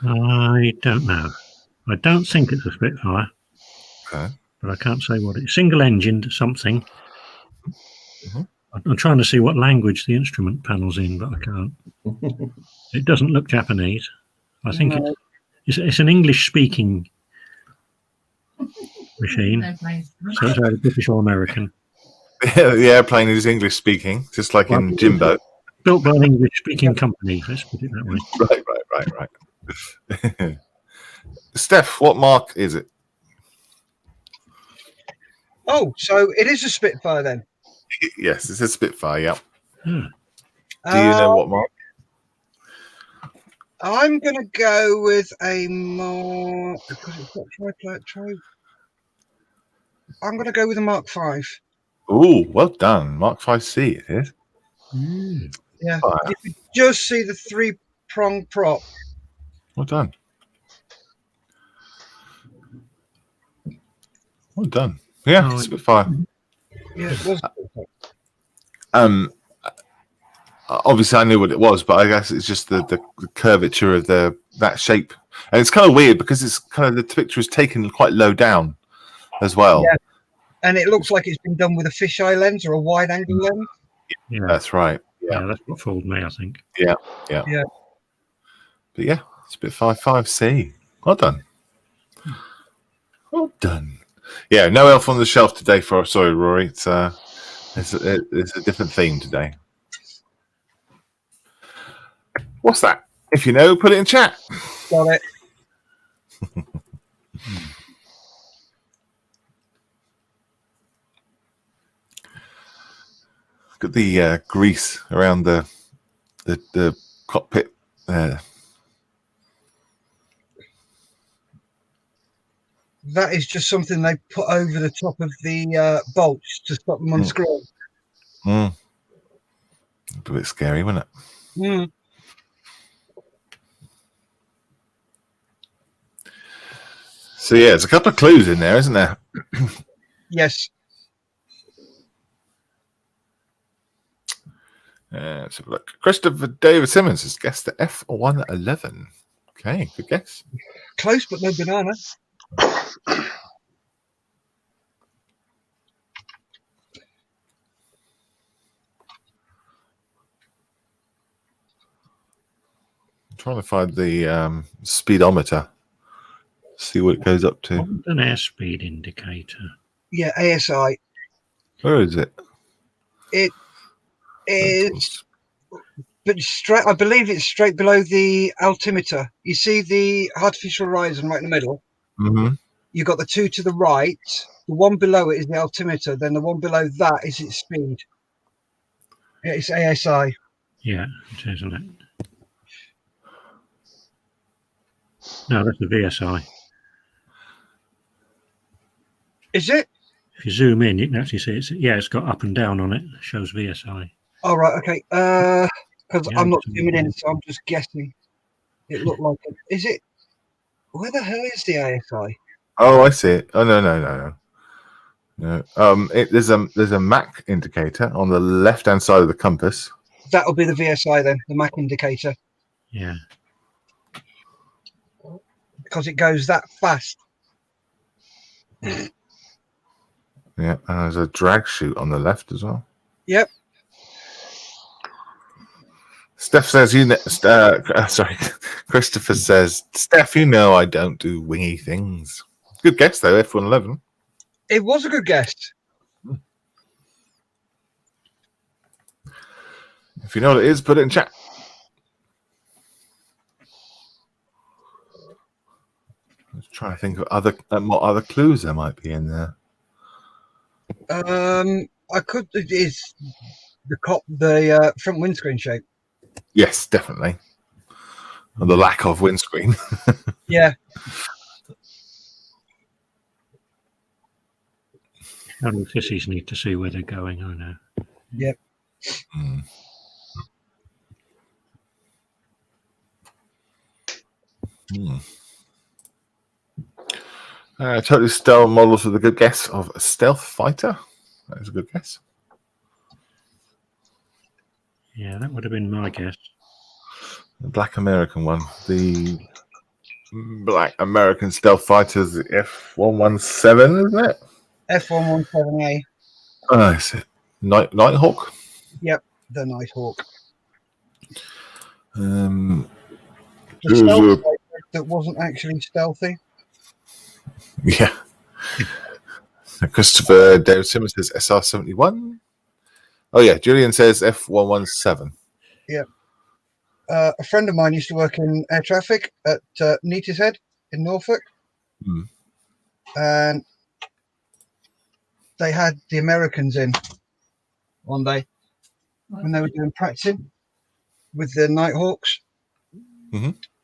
I don't know. I don't think it's a Spitfire. Okay. But I can't say what it is. Single-engined something. Mm-hmm. I'm trying to see what language the instrument panel's in, but I can't. It doesn't look Japanese. I think it's an English-speaking machine. So it's either British or American. The airplane is English speaking, just like in Jimbo. Built by an English-speaking company. Let's put it that way. Right. Steph, what mark is it? Oh, so it is a Spitfire then? Yes, it's a Spitfire, yeah. Hmm. Do you know what mark? I'm going to go with a Mark... Because it's got try. I'm going to go with a Mark 5. Ooh, well done. Mark 5C it is. Yeah, Fire. you can just see the 3-prong prop. Well done. Well done. Yeah, Oh, Spitfire. Yeah, it was. Obviously I knew what it was, but I guess it's just the curvature of that shape. And it's kind of weird because it's kind of the picture is taken quite low down as well. Yeah. And it looks like it's been done with a fisheye lens or a wide angle lens. Yeah, That's right. yeah, that's what fooled me, I think. Yeah. Yeah. But yeah, Spitfire 5C. Well done. Well done. Yeah, no elf on the shelf today. Sorry, Rory. It's a different theme today. What's that? If you know, put it in chat. Got it. Got the grease around the cockpit there. That is just something they put over the top of the bolts to stop them unscrewing. A bit scary, wasn't it? Mm. So yeah, there's a couple of clues in there, isn't there? Yes. Let's have a look. Christopher David Simmons has guessed the F111. Okay, good guess. Close, but no banana. I'm trying to find the speedometer. See what it goes up to. An airspeed indicator. Yeah, ASI. Where is it? It is, but straight. I believe it's straight below the altimeter. You see the artificial horizon right in the middle. Mm-hmm. You've got the two to the right. The one below it is the altimeter. Then the one below that is its speed. It's ASI. Yeah, it is, isn't it? No, that's the VSI. Is it? If you zoom in, you can actually see it's got up and down on it. It shows VSI. All right. Okay. Because Yeah, I'm not it's zooming in, so I'm just guessing. It looked like it. Is it? Where the hell is the ASI? Oh, I see it. Oh no. There's a Mac indicator on the left-hand side of the compass. That'll be the VSI then, the Mac indicator, Yeah. because it goes that fast. Yeah, and there's a drag chute on the left as well. Yep. Steph says sorry, Christopher says, Steph, you know I don't do wingy things. Good guess though, F111. It was a good guess. If you know what it is, put it in chat. Let's try to think of what other clues there might be in there. I could. It is the front windscreen shape. Yes, definitely. And the lack of windscreen. Yeah. Only sissies need to see where they're going, I know. Yep. Totally stealth models with a good guess of a stealth fighter. That is a good guess. Yeah, that would have been my guess. The Black American one. The Black American stealth fighter is the F117, isn't it? F117A. Oh, is it Nighthawk? Yep, the Nighthawk. Um, The stealth fighter that wasn't actually stealthy. yeah. Christopher David Simmons says SR-71. Oh yeah, Julian says F117. Yep. A friend of mine used to work in air traffic at Neatishead in Norfolk. And they had the Americans in one day when they were doing practicing with the Nighthawks.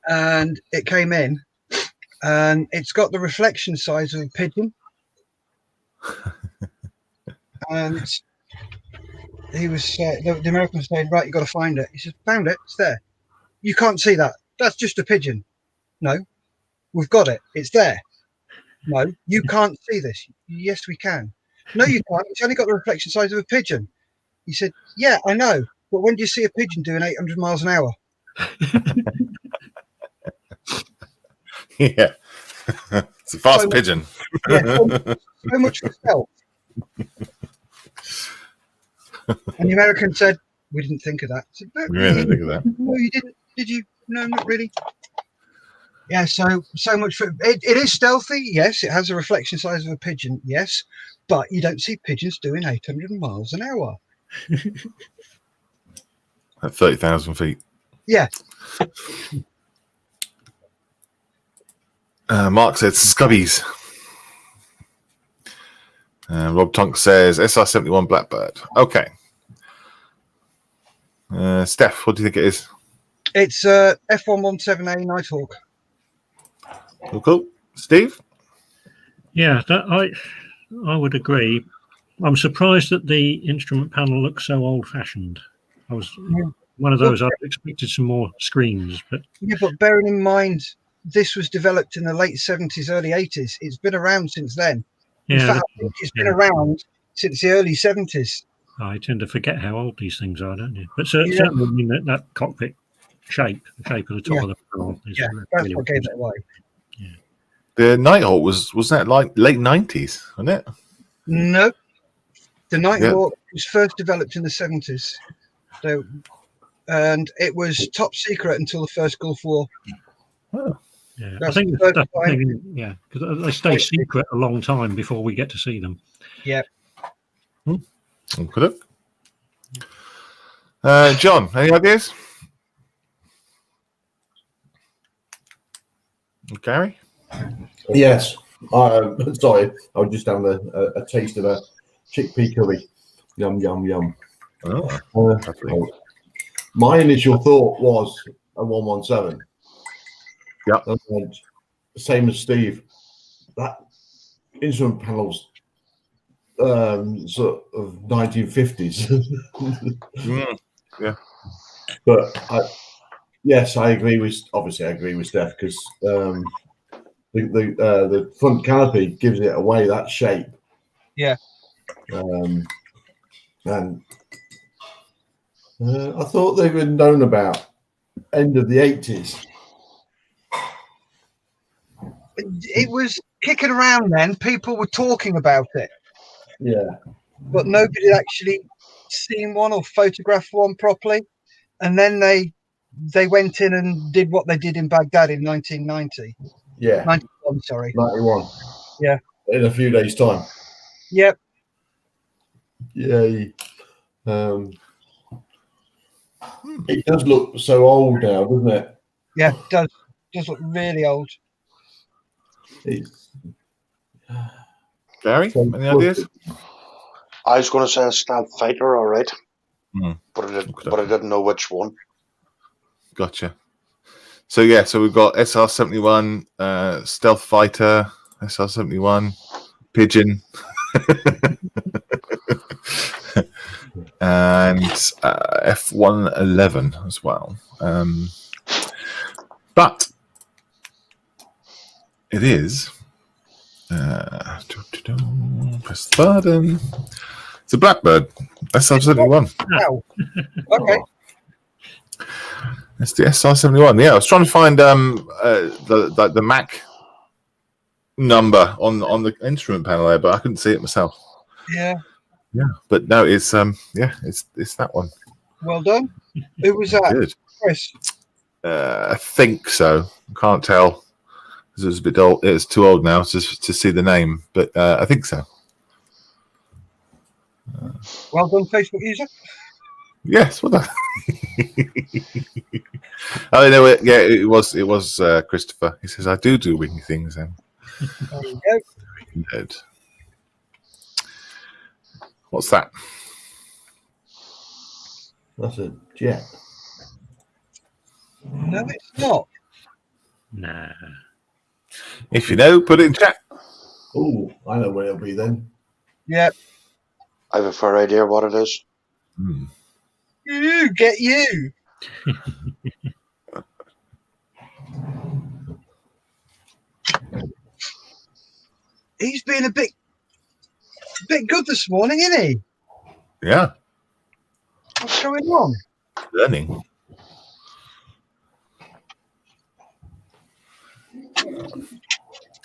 And it came in, and it's got the reflection size of a pigeon. And he was the American was saying, right, you got to find it. He said, found it, it's there. You can't see that. That's just a pigeon. No, we've got it. It's there. No, you can't see this. Yes, we can. No, you can't. It's only got the reflection size of a pigeon. He said, yeah, I know. But when do you see a pigeon doing 800 miles an hour? Yeah. It's a fast pigeon. Yeah, so much for stealth. And the American said, "We didn't think of that." I said, We didn't think of that. No, you didn't. Did you? No, not really. Yeah, so much for it. It is stealthy, yes. It has a reflection size of a pigeon, yes. But you don't see pigeons doing 800 miles an hour. At 30,000 feet. Yeah. Mark says Scubbies. Rob Tonk says SR-71 Blackbird. Okay. Steph, what do you think it is? It's F117A Nighthawk. Cool. Steve? Yeah, I would agree. I'm surprised that the instrument panel looks so old-fashioned. I was one of those. I expected some more screens, but yeah. But bearing in mind, this was developed in the late 70s, early 80s. It's been around since then. In fact, I think it's been around since the early 70s. I tend to forget how old these things are, don't you? But certainly, I mean, that cockpit shape, the shape of the top of the panel is that's what gave it away. Yeah. The Nighthawk was that like late 90s, wasn't it? No, the Nighthawk was first developed in the 70s. So, and it was top secret until the first Gulf War. Oh. Yeah, I think that's the thing. Yeah, because they stay secret a long time before we get to see them. Yeah. Okay. John, any ideas? Gary? Yes. Sorry, I was just having a taste of a chickpea curry. Yum, yum, yum. Oh, my initial thought was a 117. Yeah. Same as Steve. That instrument panel's sort of 1950s. Yeah. But I agree with Steph because the front canopy gives it away, that shape. Yeah. And I thought they were known about end of the 80s. It was kicking around then. People were talking about it. Yeah. But nobody had actually seen one or photographed one properly. And then they went in and did what they did in Baghdad in 1990. Yeah. 91, sorry. 91. Yeah. In a few days' time. Yep. Yeah. It does look so old now, doesn't it? Yeah, it does. It does look really old. Gary, any ideas? I was going to say a stealth fighter, all right. But I didn't know which one. Gotcha. So we've got SR-71, stealth fighter, SR-71, pigeon, and F111 as well. But it is press the button. It's a Blackbird. SR-71. Wow. Okay. It's the SR-71. Yeah, I was trying to find the Mac number on the instrument panel there, but I couldn't see it myself. Yeah. Yeah, but no, it's it's that one. Well done. Who was that? Good. Chris. I think so. I can't tell because it was a bit old. It's too old now to see the name, but I think so. Well done, Facebook user. Yes, well done. Oh no, it was Christopher. He says I do wingy things. Then. There you go. Good. What's that? That's a jet. No, it's not. Nah. If you know, put it in chat. Oh, I know where it'll be then. Yep. I have a fair idea what it is. You get you. He's been a bit good this morning, isn't he? Yeah, What's going on? learning.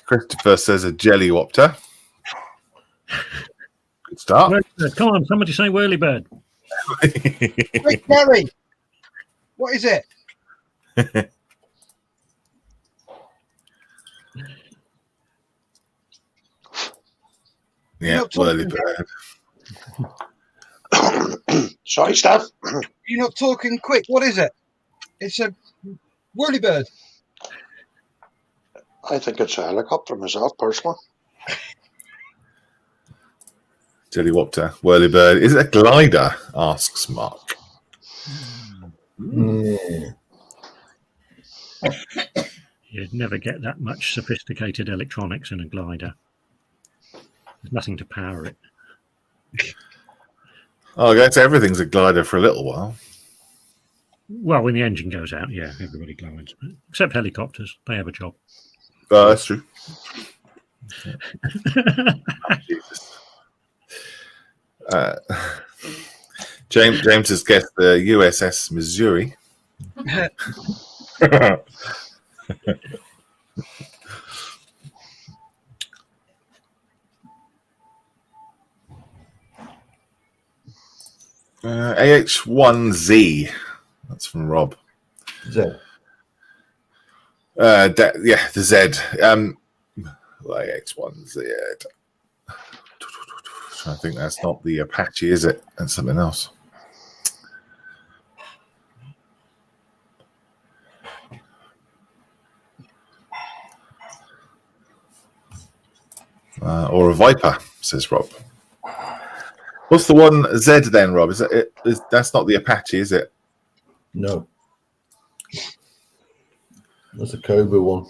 Christopher says a jellywopter. Good start. Come on, somebody say whirly bird. Quick, Gary. What is it? Yeah, whirly bird. Sorry, Steph. You're not talking quick. What is it? It's a whirlybird. I think it's a helicopter myself, personally. Jellywopter, whirly bird. Is it a glider? Asks Mark. Mm. You'd never get that much sophisticated electronics in a glider. There's nothing to power it. Oh, I guess everything's a glider for a little while. Well, when the engine goes out, yeah, everybody glides. Except helicopters. They have a job. That's true. Jesus. James has guessed the USS Missouri. AH-1Z. That's from Rob. Z. Yeah, the Z. AH-1Z. I think that's not the Apache, is it? That's something else. Or a Viper, says Rob. What's the one Z then, Rob? That's not the Apache, is it? No. That's a Cobra one.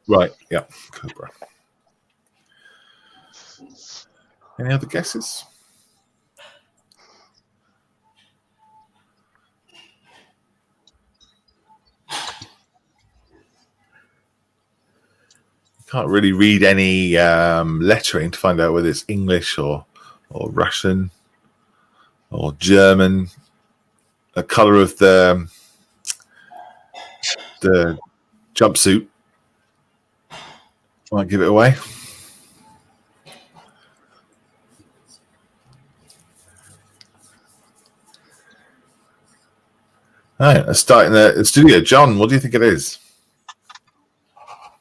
Right, yeah, Cobra. Any other guesses? Can't really read any lettering to find out whether it's English or Russian or German. The color of the jumpsuit might give it away. All right, let's start in the studio. John, what do you think it is?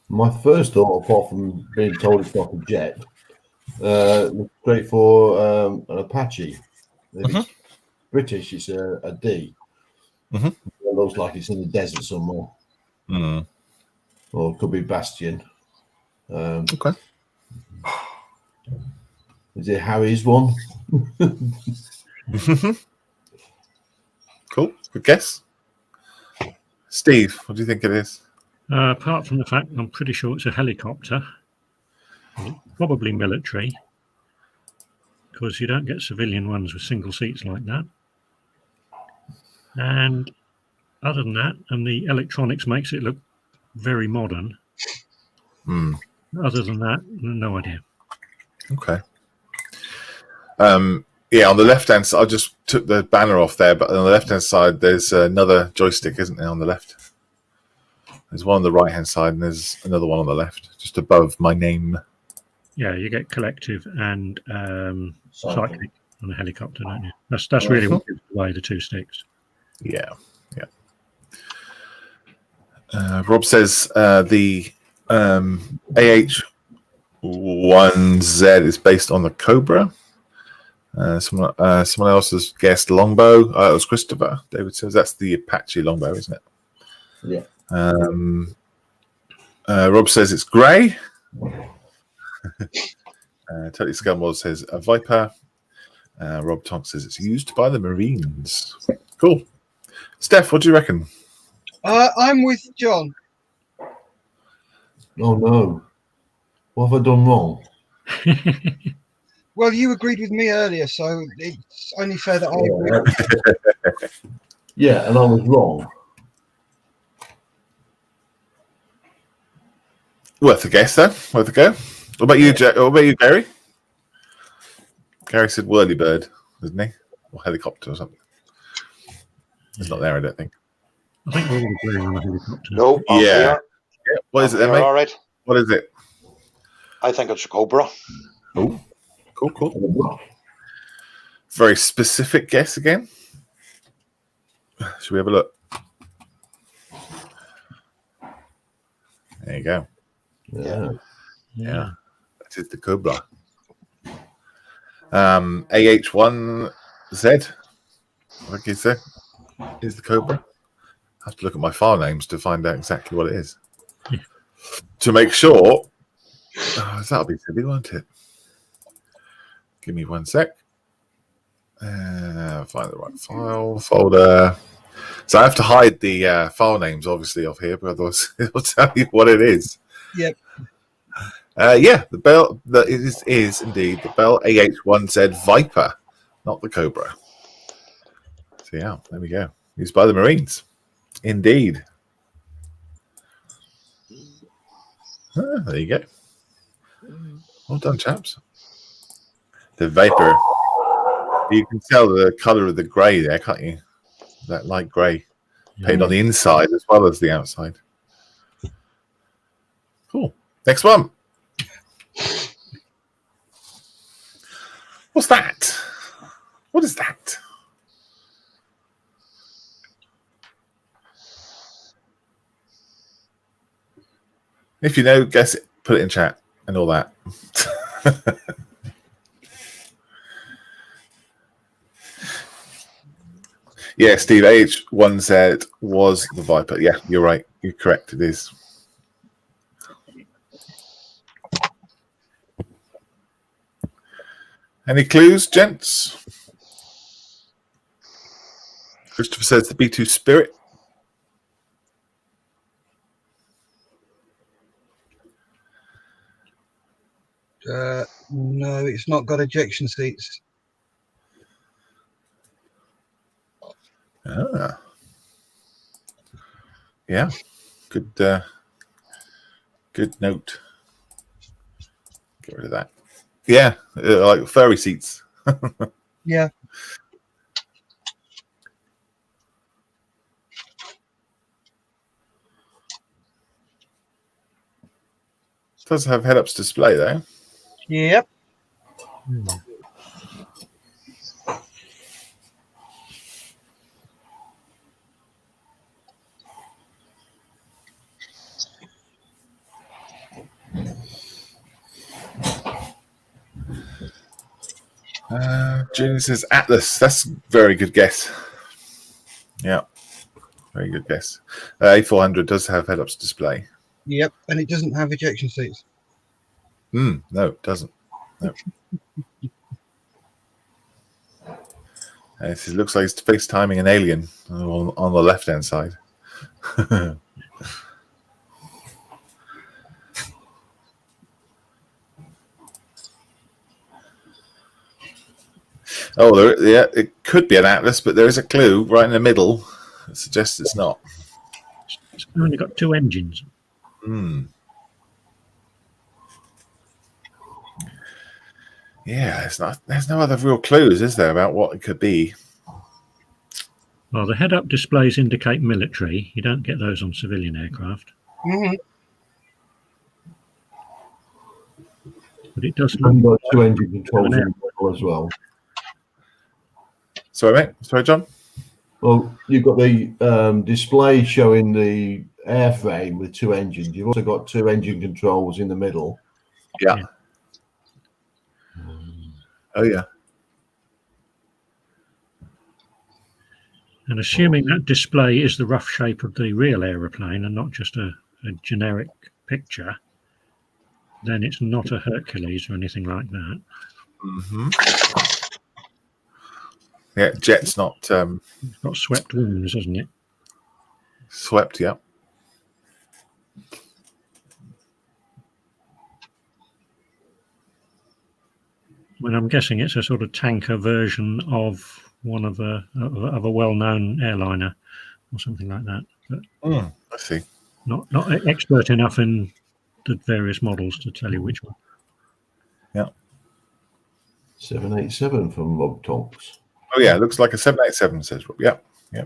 My first thought, apart from being told it's not a jet, was straight for an Apache. If it's British, it's a D. It looks like it's in the desert somewhere. Or it could be Bastion. Okay. Is it Harry's one? Cool. Good guess. Steve, what do you think it is? Apart from the fact I'm pretty sure it's a helicopter, probably military, because you don't get civilian ones with single seats like that. And other than that, and the electronics makes it look very modern. Other than that, no idea. Okay. Yeah, on the left-hand side, I just took the banner off there, but on the left-hand side, there's another joystick, isn't there, on the left? There's one on the right-hand side, and there's another one on the left, just above my name. Yeah, you get collective and cyclic on a helicopter, don't you? That's really what gives away the two sticks. Yeah, yeah. Rob says the AH-1Z is based on the Cobra. Someone else has guessed longbow. It was Christopher. David says that's the Apache longbow, isn't it? Yeah. Rob says it's grey. Totally Scumwald says a Viper. Rob Tonk says it's used by the Marines. Cool. Steph, what do you reckon? I'm with John. Oh no. What have I done wrong? Well, you agreed with me earlier, so it's only fair that I agree. Yeah, and I was wrong. Worth a guess, though. Worth a go. What about you, What about you, Gary? Gary said whirlybird, didn't he? Or helicopter or something. It's not there, I don't think. I think we're all agreeing on a helicopter. No, Yeah. What is it then, mate? All right. What is it? I think it's a Cobra. Oh, cool. very specific guess again. Should we have a look? There you go. Yeah. Yeah. That is the Cobra. AH1Z, like you said, is the Cobra. I have to look at my file names to find out exactly what it is. Yeah. To make sure. That'll be silly, won't it? Give me 1 sec. Find the right file folder. So I have to hide the file names, obviously, off here, but otherwise it'll tell you what it is. Yep. The Bell. It is indeed the Bell AH1Z Viper, not the Cobra. So yeah, there we go. Used by the Marines, indeed. There you go. Well done, chaps. The Viper. You can tell the colour of the grey there, can't you? That light grey, paint on the inside as well as the outside. Cool. Next one. What's that? What is that? If you know, guess it. Put it in chat and all that. Yeah, Steve, AH1Z was the Viper. Yeah, you're right. You're correct. It is. Any clues, gents? Christopher says the B2 Spirit. No, it's not got ejection seats. Yeah. Good note. Get rid of that. Yeah, like furry seats. Yeah. Does have head-ups display though. Yep. Junior says Atlas. That's a very good guess. Yeah, very good guess. A400 does have head-ups display. Yep, and it doesn't have ejection seats. No, it doesn't. No. It looks like it's FaceTiming an alien on the left-hand side. It could be an Atlas, but there is a clue right in the middle that suggests it's not. It's only got 2 engines. Yeah, it's not. There's no other real clues, is there, about what it could be? Well, the head-up displays indicate military. You don't get those on civilian aircraft. Mm-hmm. But it does And look got 2 engine controls in the middle as well. Sorry, mate. Sorry, John. Well, you've got the display showing the airframe with 2 engines. You've also got 2 engine controls in the middle. Yeah. Oh, yeah. And assuming that display is the rough shape of the real aeroplane and not just a generic picture, then it's not a Hercules or anything like that. Mm-hmm. Yeah, jet's not It's got swept wings, hasn't it? swept, yeah. Well, I'm guessing it's a sort of tanker version of one of a well-known airliner or something like that. But I see. not expert enough in the various models to tell you which one. Yeah. 787 from Rob Tonks. Oh, yeah, it looks like a 787, says Rob. Yeah, yeah.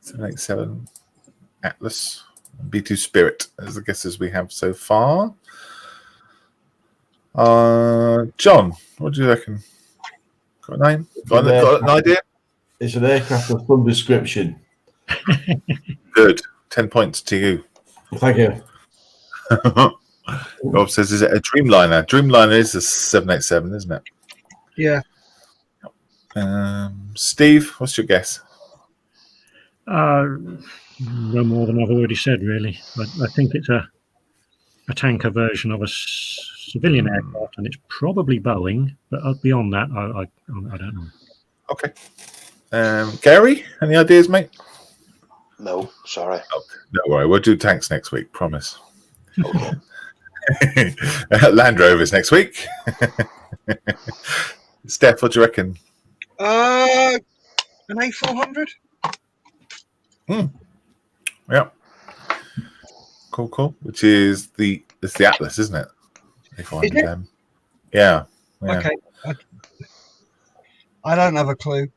787 Atlas. B2 Spirit as the guesses we have so far. John, what do you reckon? Got a name? Got an idea? It's an aircraft of some description. Good. 10 points to you. Thank you. Rob says, is it a Dreamliner? Dreamliner is a 787, isn't it? Yeah. Steve, what's your guess? No more than I've already said, really. I think it's a tanker version of a civilian aircraft, and it's probably Boeing. But beyond that, I don't know. Okay. Gary, any ideas, mate? No, sorry. Okay. Don't worry, we'll do tanks next week, promise. Okay. Land Rovers next week. Steph, what do you reckon? An A400. Yeah. Cool. Which is the Atlas, isn't it? Isn't it? Yeah. Okay. I don't have a clue.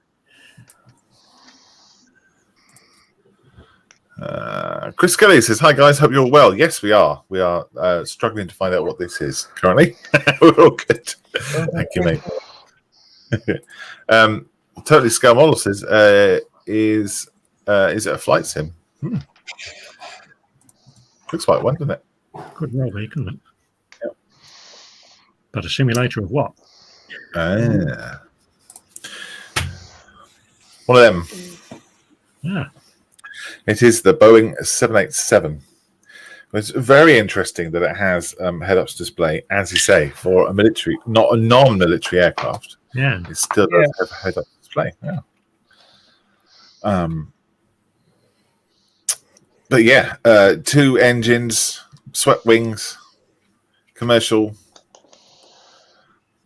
Chris Kelly says, "Hi guys, hope you're well." Yes, we are. We are struggling to find out what this is currently. We're all good. Thank you, mate. Totally Scale Model says, "Is it a flight sim?" Looks like one, doesn't it? Could well be, couldn't it? Yep. But a simulator of what? One of them. Yeah. It is the Boeing 787. It's very interesting that it has head-ups display, as you say, for a military, not a non-military aircraft. Yeah. It still does have a head-up display. Yeah. But yeah, 2 engines, swept wings, commercial.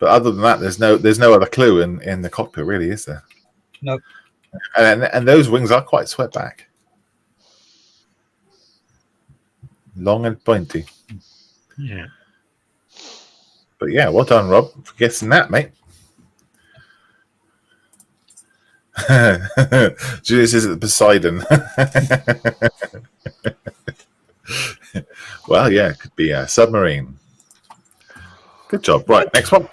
But other than that, there's no other clue in the cockpit, really, is there? Nope. And those wings are quite swept back. Long and pointy. Yeah. But yeah, well done, Rob, for guessing that, mate. Julius is at Poseidon. Well, yeah, it could be a submarine. Good job. Right, next one.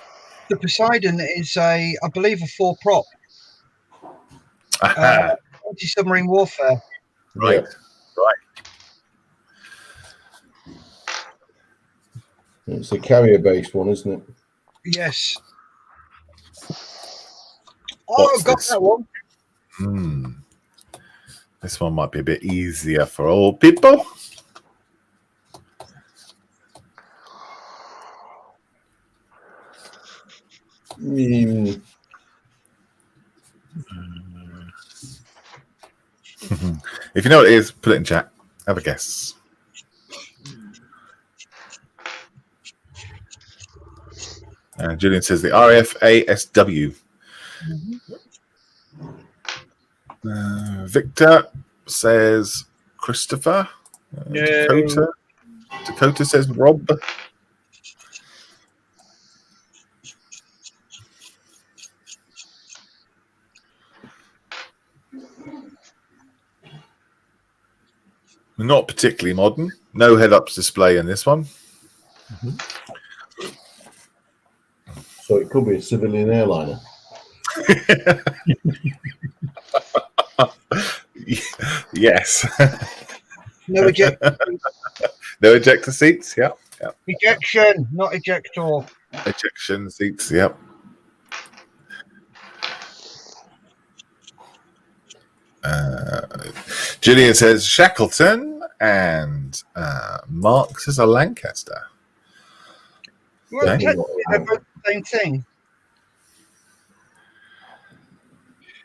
The Poseidon is I believe, a 4-prop. Anti-submarine warfare. Right. It's a carrier-based one, isn't it? Yes. What's I've got this? that one. This one might be a bit easier for all people. If you know what it is, put it in chat. Have a guess. Julian says the RFASW. Victor says Christopher. Dakota says Rob. Not particularly modern. No head-ups display in this one. So it could be a civilian airliner. Yes. No ejector. No ejector seats. Yep. Ejection, not ejector. Ejection seats. Yep. Gillian says Shackleton, and Mark says a Lancaster. Well, Okay. technically, they're both the same thing.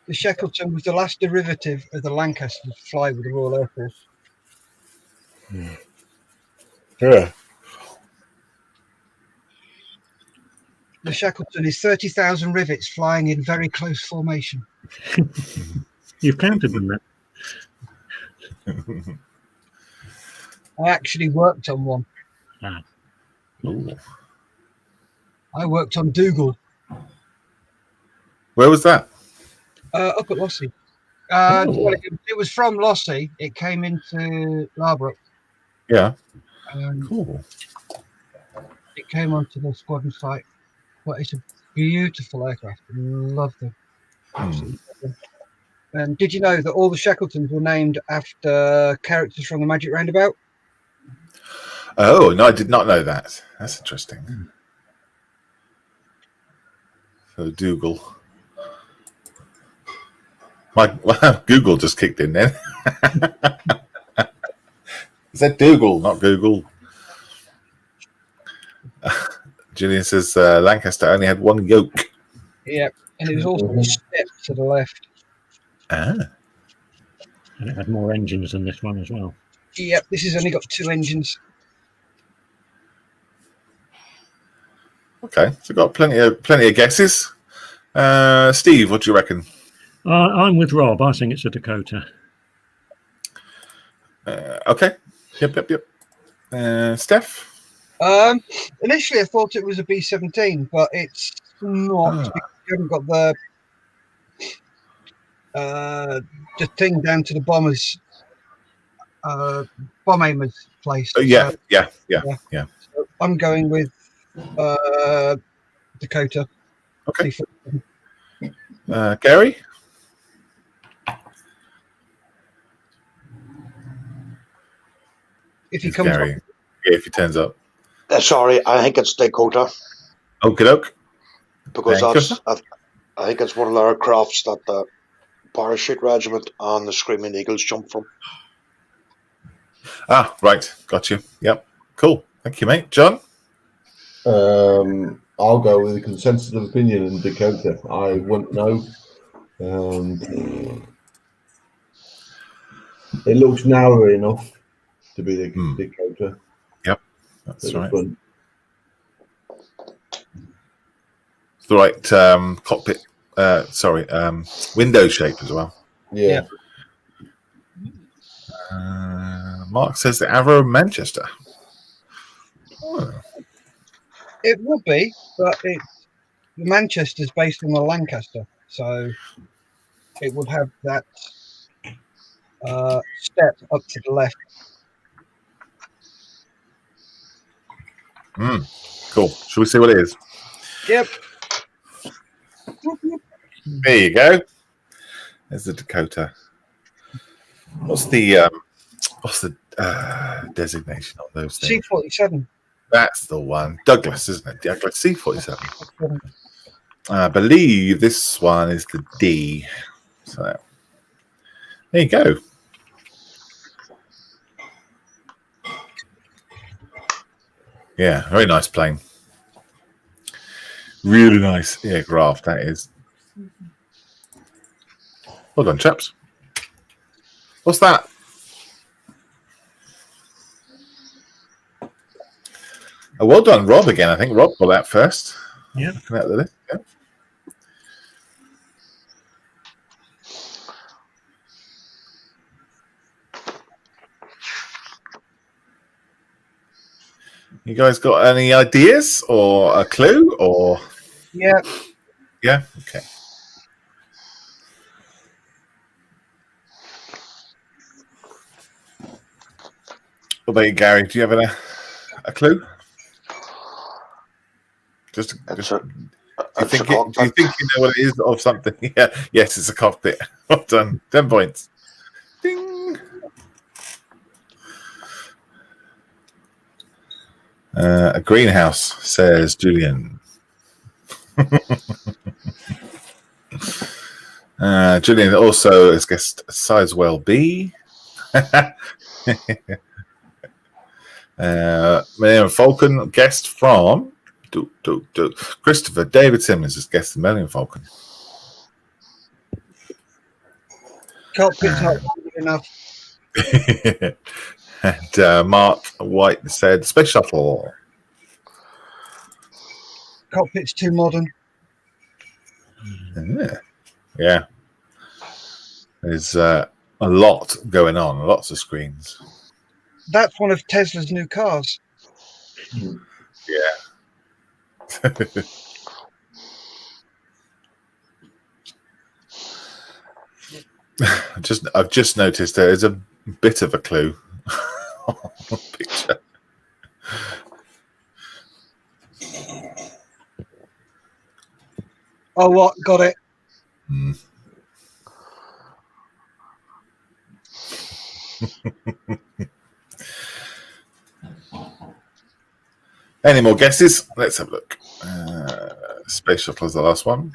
The Shackleton was the last derivative of the Lancaster to fly with the Royal Air Force. Yeah. The Shackleton is 30,000 rivets flying in very close formation. You've counted them then. I actually worked on one. Ooh. I worked on Dougal. Where was that? Up at Lossy. Well, it was from Lossy. It came into Larbrook. Yeah. Um, Cool. It came onto the squadron site. But it's a beautiful aircraft. Love them. Absolutely love them. And did you know that all the Shackletons were named after characters from the Magic Roundabout? Oh, no, I did not know that. That's interesting. So Dougal. My Google just kicked in then. Is that Dougal, not Google? Julian says Lancaster only had one yoke. Yeah, and it was also a step to the left. Ah. And it had more engines than this one as well. Yep, this has only got 2 engines. Okay, so got plenty of guesses. Steve, what do you reckon? I'm with Rob. I think it's a Dakota. Okay. Yep. Steph? Initially, I thought it was a B-17, but it's not. Because you haven't got the thing down to the bombers, bomb aimers place. Yeah. So I'm going with Dakota. Okay. Gary? If he comes Gary. up. Yeah, if he turns up. Sorry, I think it's Dakota. Okie doke. Because I think it's one of the aircrafts that the parachute regiment and the Screaming Eagles jump from. Ah, right. Got you. Yep. Cool. Thank you, mate. John? I'll go with the consensus of opinion in Dakota. I wouldn't know. It looks narrow enough to be the Dakota. Yep, that's right. Fun. It's the right cockpit. Window shape as well. Yeah. Mark says the Avro Manchester. Oh. It would be, but the Manchester's based on the Lancaster, so it would have that step up to the left. Cool. Shall we see what it is? Yep. There you go. There's the Dakota. What's the designation of those things? C-47. That's the one. Douglas, isn't it? Douglas C-47. I believe this one is the D. So there you go. Yeah, very nice plane. Really nice aircraft, that is. Well done, chaps. What's that? Oh, well done, Rob, again. I think Rob got that first. Yeah. Looking at the list. Yeah. You guys got any ideas or a clue or? Yeah. Yeah. Okay. What about you, Gary? Do you have a clue? Do you think you know what it is of something? Yeah. Yes, it's a cockpit. Well done. 10 points. Ding. A greenhouse, says Julian. Julian also has guessed Sizewell B. Millennium Falcon guessed from Christopher David Simmons has guessed the Millennium Falcon. Cockpit's not good enough. And Mark White said Space Shuttle. Cockpit's too modern. Yeah. There's a lot going on, lots of screens. That's one of Tesla's new cars. Yeah. I've just noticed there is a bit of a clue on the picture. Oh, what? Got it. Any more guesses? Let's have a look. Space shuttle is the last one.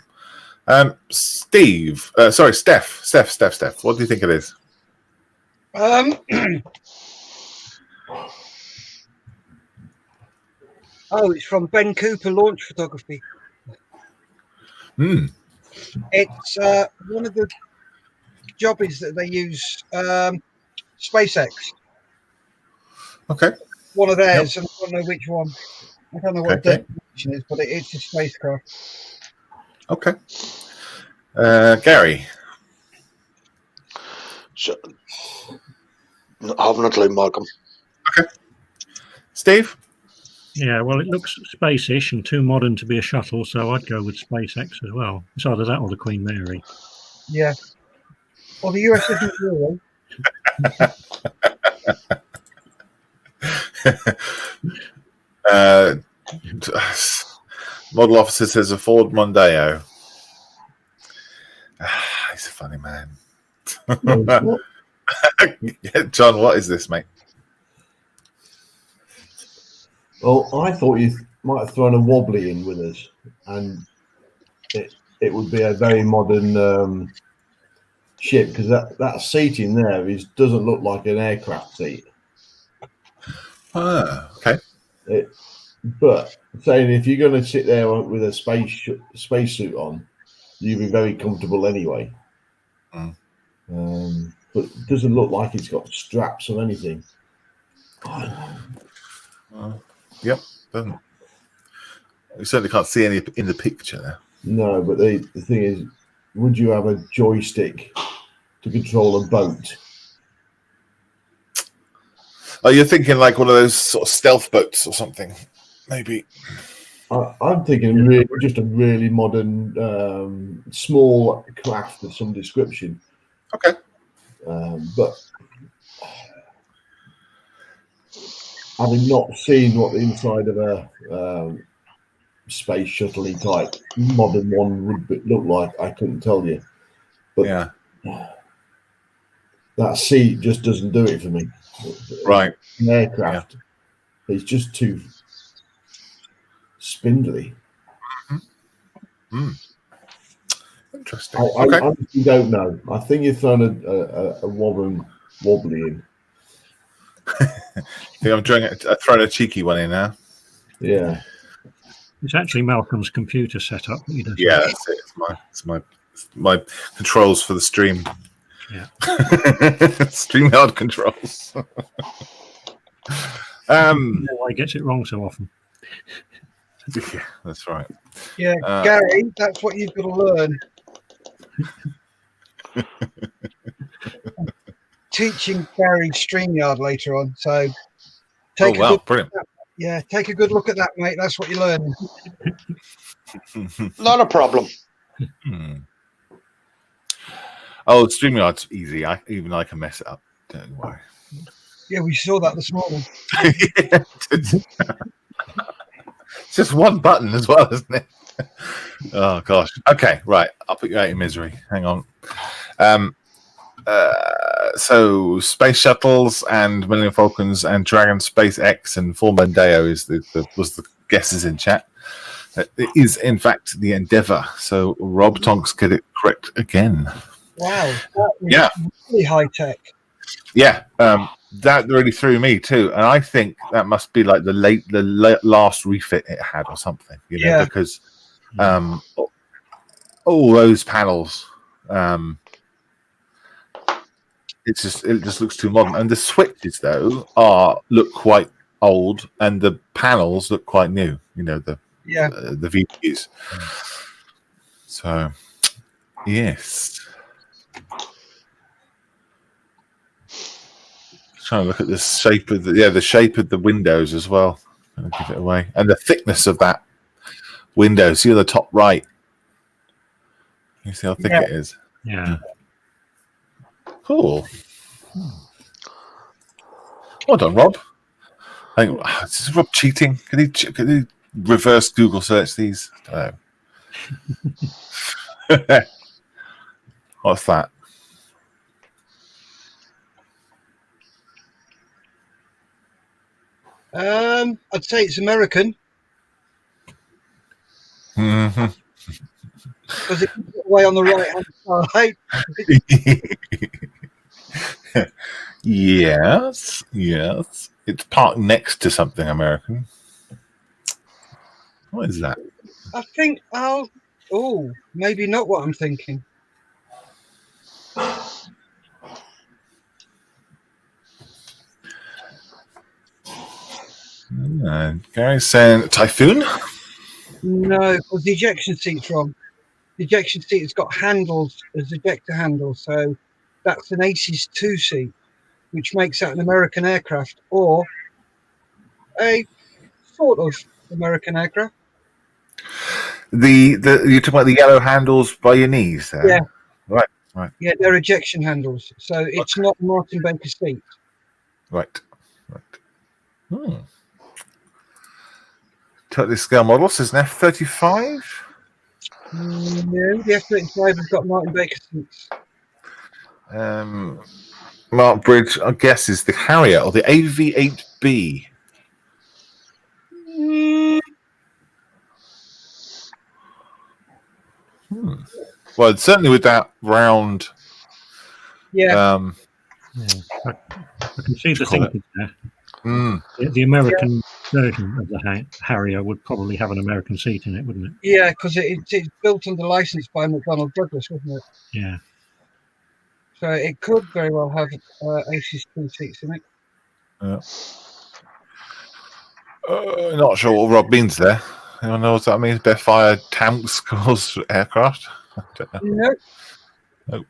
Steve, sorry, Steph. What do you think it is? Oh, it's from Ben Cooper Launch Photography. It's one of the jobbies that they use, SpaceX. Okay. One of theirs, and I don't know which one. I don't know what Okay. definition is, but it's a spacecraft. Okay. Gary. So, I haven't a clue, Malcolm. Okay. Steve? Yeah, well, it looks space-ish and too modern to be a shuttle, so I'd go with SpaceX as well. It's either that or the Queen Mary. Yeah. Or the USS Missouri. Model officer says a Ford Mondeo. He's a funny man. John, what is this, mate? Well, I thought you might have thrown a wobbly in with us, and it would be a very modern ship, because that seat in there doesn't look like an aircraft seat. Okay. But saying if you're going to sit there with a spacesuit on, you'll be very comfortable anyway. But it doesn't look like it's got straps or anything. Yep. Doesn't. You certainly can't see any in the picture there. No, but the thing is, would you have a joystick to control a boat? Oh, you're thinking like one of those sort of stealth boats or something, maybe. I'm thinking just a really modern, small craft of some description. Okay. But having not seen what the inside of a space shuttle type modern one would look like, I couldn't tell you. But yeah, that seat just doesn't do it for me. Right. An aircraft, it's just too spindly. Interesting. I honestly don't know. I think you've thrown a wobbly in. I think I'm throwing a cheeky one in now. Yeah. It's actually Malcolm's computer setup. Yeah, that's it. It's my controls for the stream. Yeah. StreamYard controls. Why gets it wrong so often. Yeah, that's right. Yeah, Gary, that's what you've got to learn. Teaching Gary StreamYard later on, so take brilliant. take a good look at that, mate. That's what you're learning. Not a problem. Oh, StreamYard's easy. Even I can mess it up. Don't worry. Yeah, we saw that this morning. It's just one button as well, isn't it? Oh gosh. Okay, right. I'll put you out of misery. Hang on. So space shuttles and Millennium Falcons and Dragon SpaceX and Ford Mondeo was the guesses in chat. It is in fact the Endeavour. So Rob Tonks get it correct again. Wow. That was really high tech. Yeah. That really threw me too, and I think that must be like the last refit it had or something, because all those panels, it just looks too modern, and the switches though look quite old, and the panels look quite new. The VPs. So yes. Trying to look at the shape of the shape of the windows as well. I'll give it away, and the thickness of that window. See on the top right. You see how thick it is. Yeah. Cool. Well done, Rob. I think is Rob cheating? Can he reverse Google search these? I don't know. What's that? I'd say it's American Mm-hmm. because it's way on the right hand side. Yes, yes. It's parked next to something American. What is that? I think maybe not what I'm thinking. Gary's saying Typhoon. No, because the ejection seat's wrong. The ejection seat has got handles as ejector handles, so that's an ACES 2 seat, which makes that an American aircraft or a sort of American aircraft. You're talking about the yellow handles by your knees there? Yeah. Right. Yeah, they're ejection handles, so it's not Martin Baker's seat. Right. Totally scale model says an F-35. No, the F-35 has got Martin Baker seats. Mark Bridge, I guess, is the Harrier or the AV-8B. Well, certainly with that round. Yeah. I can see the thinking there. Mm. The American version of the Harrier would probably have an American seat in it, wouldn't it? Yeah, because it's built under license by McDonnell Douglas, wasn't it? Yeah. So it could very well have ACES 2 seats in it. Yeah. Not sure what Rob means there. Anyone know what that means? Best fire tanks cause aircraft? I don't know.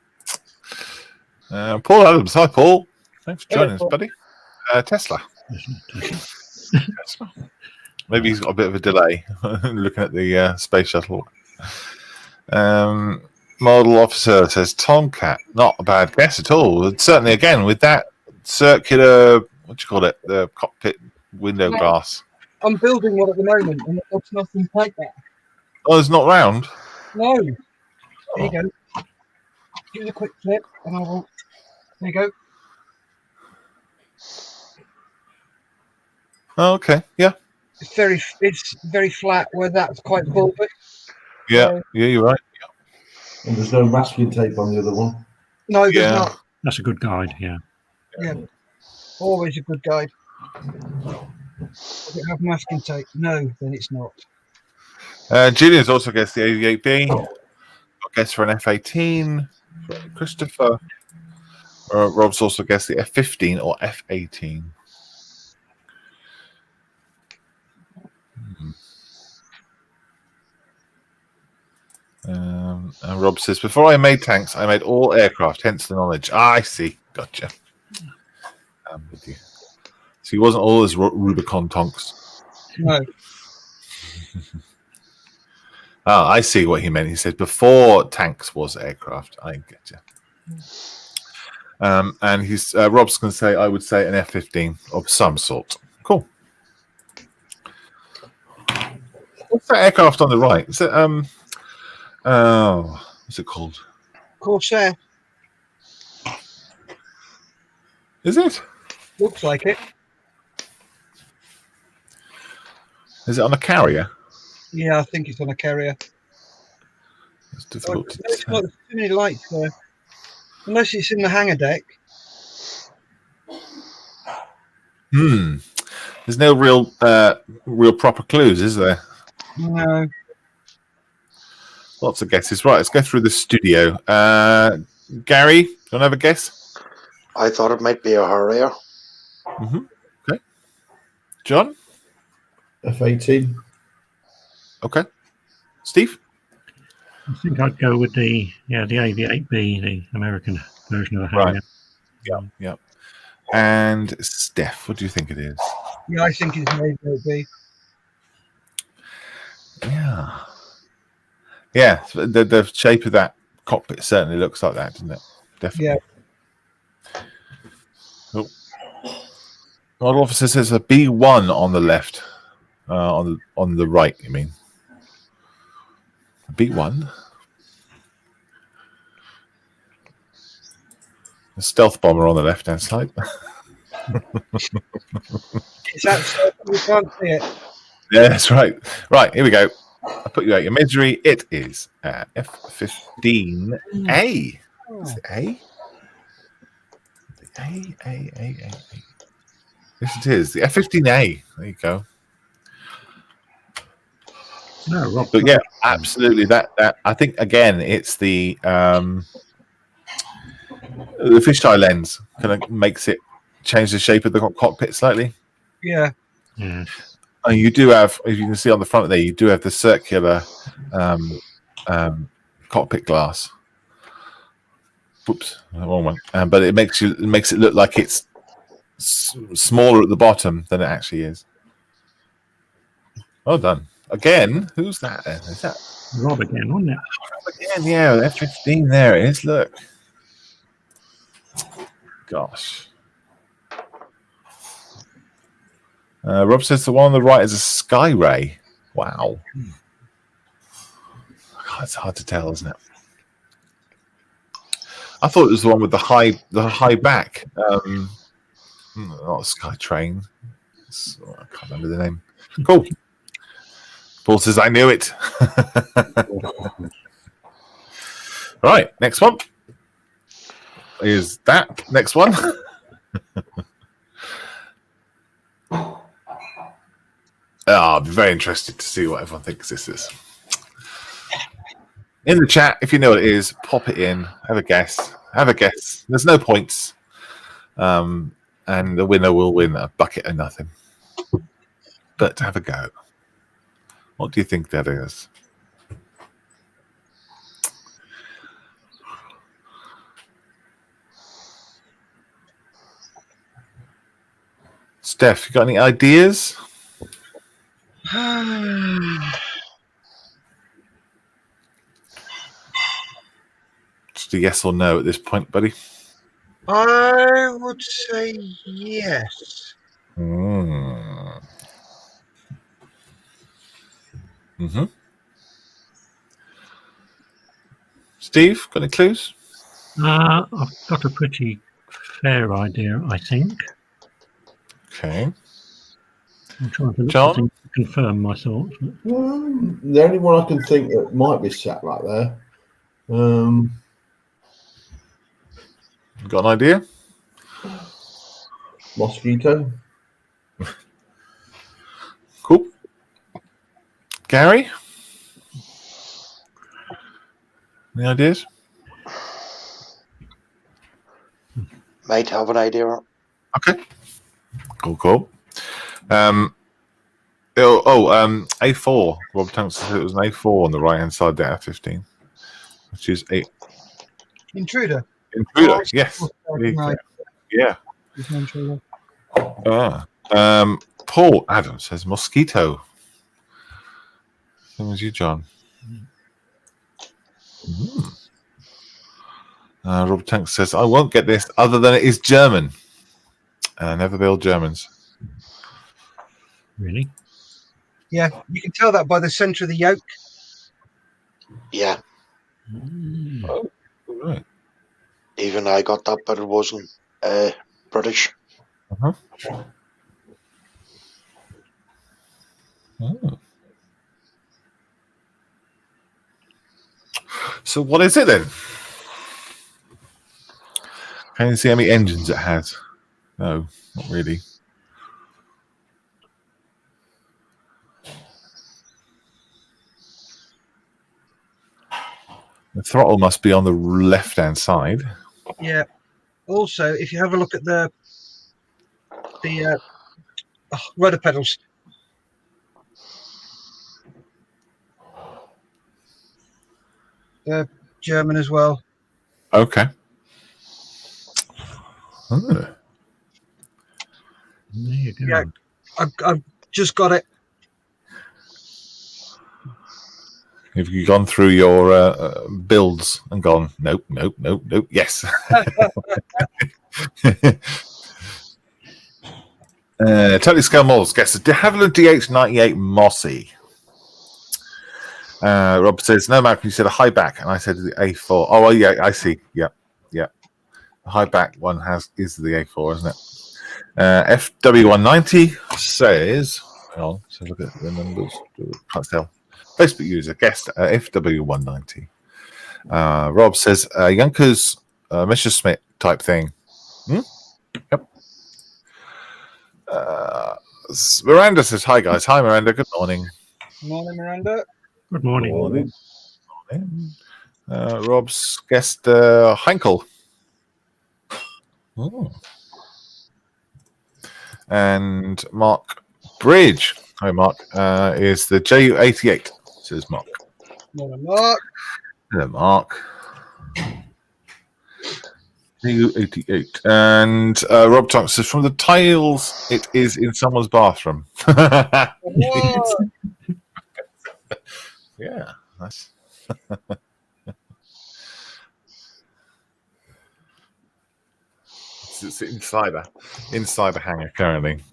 No. Paul Adams. Hi, Paul. Thanks for joining us, Paul. buddy. Tesla. Maybe he's got a bit of a delay looking at the space shuttle. Model officer says Tomcat. Not a bad guess at all. Certainly, again, with that circular, what do you call it? The cockpit window glass. I'm building one at the moment, and it looks nothing like that. Oh, it's not round? No. There you go. Give it a quick flip, and I will. There you go. Oh, okay. Yeah. It's very flat, where that's quite bulbous. Yeah. Yeah, you're right. And there's no masking tape on the other one. No, there's not. That's a good guide, yeah. Yeah. Always a good guide. Does it have masking tape? No, then it's not. Julian's also guessed the AV-8B. I guess for an F-18. Christopher. Rob's also guessed the F-15 or F-18. And Rob says, before I made tanks, I made all aircraft, hence the knowledge. I see. Gotcha. I'm with you. So he wasn't always Rubicon tonks. No. Oh, I see what he meant. He said before tanks was aircraft. I get you. And he's Rob's going to say, I would say an F-15 of some sort. Cool. What's that aircraft on the right? Is it what's it called? Corsair. Is it? Looks like it. Is it on a carrier? Yeah, I think it's on a carrier. It's difficult to It's tell. got too many lights there. Unless it's in the hangar deck. There's no real proper clues, is there? No. Lots of guesses. Right, let's go through the studio. Gary, do you want to have a guess? I thought it might be a Harrier. Okay. John? F-18. Okay. Steve? I think I'd go with the AV-8B, the American version of the Harrier. Right. Yeah. And Steph, what do you think it is? Yeah, I think it's an AV-8B. Yeah. Yeah, the shape of that cockpit certainly looks like that, doesn't it? Definitely. Yeah. Oh. Model officer says a B1 on the left. On the right, you mean? B1. A stealth bomber on the left-hand side. It's outside. You can't see it. Yeah, that's right. Right, here we go. I'll put you out your misery. It is F-15A. Is it A? A. Yes, it is. The F-15A. There you go. No, Rob. But yeah, absolutely. That I think, again, it's the fisheye lens kind of makes it change the shape of the cockpit slightly. Yeah. Yeah. You do have, as you can see on the front there, you do have the circular cockpit glass. Whoops, wrong one. But it makes it look like it's smaller at the bottom than it actually is. Well done. Again, who's that then? Is that Rob again, wasn't it? Rob again? Yeah, F-15. There it is. Look. Gosh. Rob says the one on the right is a Sky Ray. Wow. God, it's hard to tell, isn't it? I thought it was the one with the high back. Not Sky Train. I can't remember the name. Cool. Paul says I knew it. Right, next one. Is that next one? I'll be very interested to see what everyone thinks this is. In the chat, if you know what it is, pop it in. Have a guess. There's no points. And the winner will win a bucket of nothing. But have a go. What do you think that is? Steph, you got any ideas? Just a yes or no at this point, buddy. I would say yes. Steve, got any clues? I've got a pretty fair idea, I think. Okay. I'm trying to look John? for things to confirm my thoughts. The only one I can think that might be sat right there. Got an idea? Mosquito. Cool. Gary? Any ideas? Might have an idea. Okay. Cool. A4. Rob Tanks said it was an A4 on the right hand side there, F-15, which is a Intruder. intruder. Yes. Right. Yeah. It's an intruder. Paul Adams says mosquito. Same as you, John. Rob Tanks says, I won't get this other than it is German. Never build Germans. Really? Yeah, you can tell that by the centre of the yoke. Yeah, Oh, right. even I got that, but it wasn't British. Oh. So what is it then? Can you see how many engines it has? No, not really. The throttle must be on the left-hand side. Yeah. Also, if you have a look at the rudder pedals, they're German as well. Okay. Oh. There you go. Yeah. I've just got it. Have you gone through your builds and gone, nope, yes. Totally Scale Models gets the de Havilland DH98 Mossy. Rob says, no, Malcolm, you said a high back, and I said the A4. Oh, well, yeah, I see. Yeah. The high back one is the A4, isn't it? FW190 says, hang on, so look at the numbers. Can't tell. Facebook user, guest FW190. Rob says, Yonkers Messerschmitt type thing. Yep. Miranda says, hi, guys. Hi, Miranda. Good morning. Morning, Miranda. Good morning. Rob's guest, Heinkel. Oh. And Mark Bridge. Hi, Mark. Is the JU88, says Mark. Morning, Mark. Hello, Mark. JU88. And Rob Tonks says, from the tiles, it is in someone's bathroom. Yeah, nice. It's inside a hangar currently.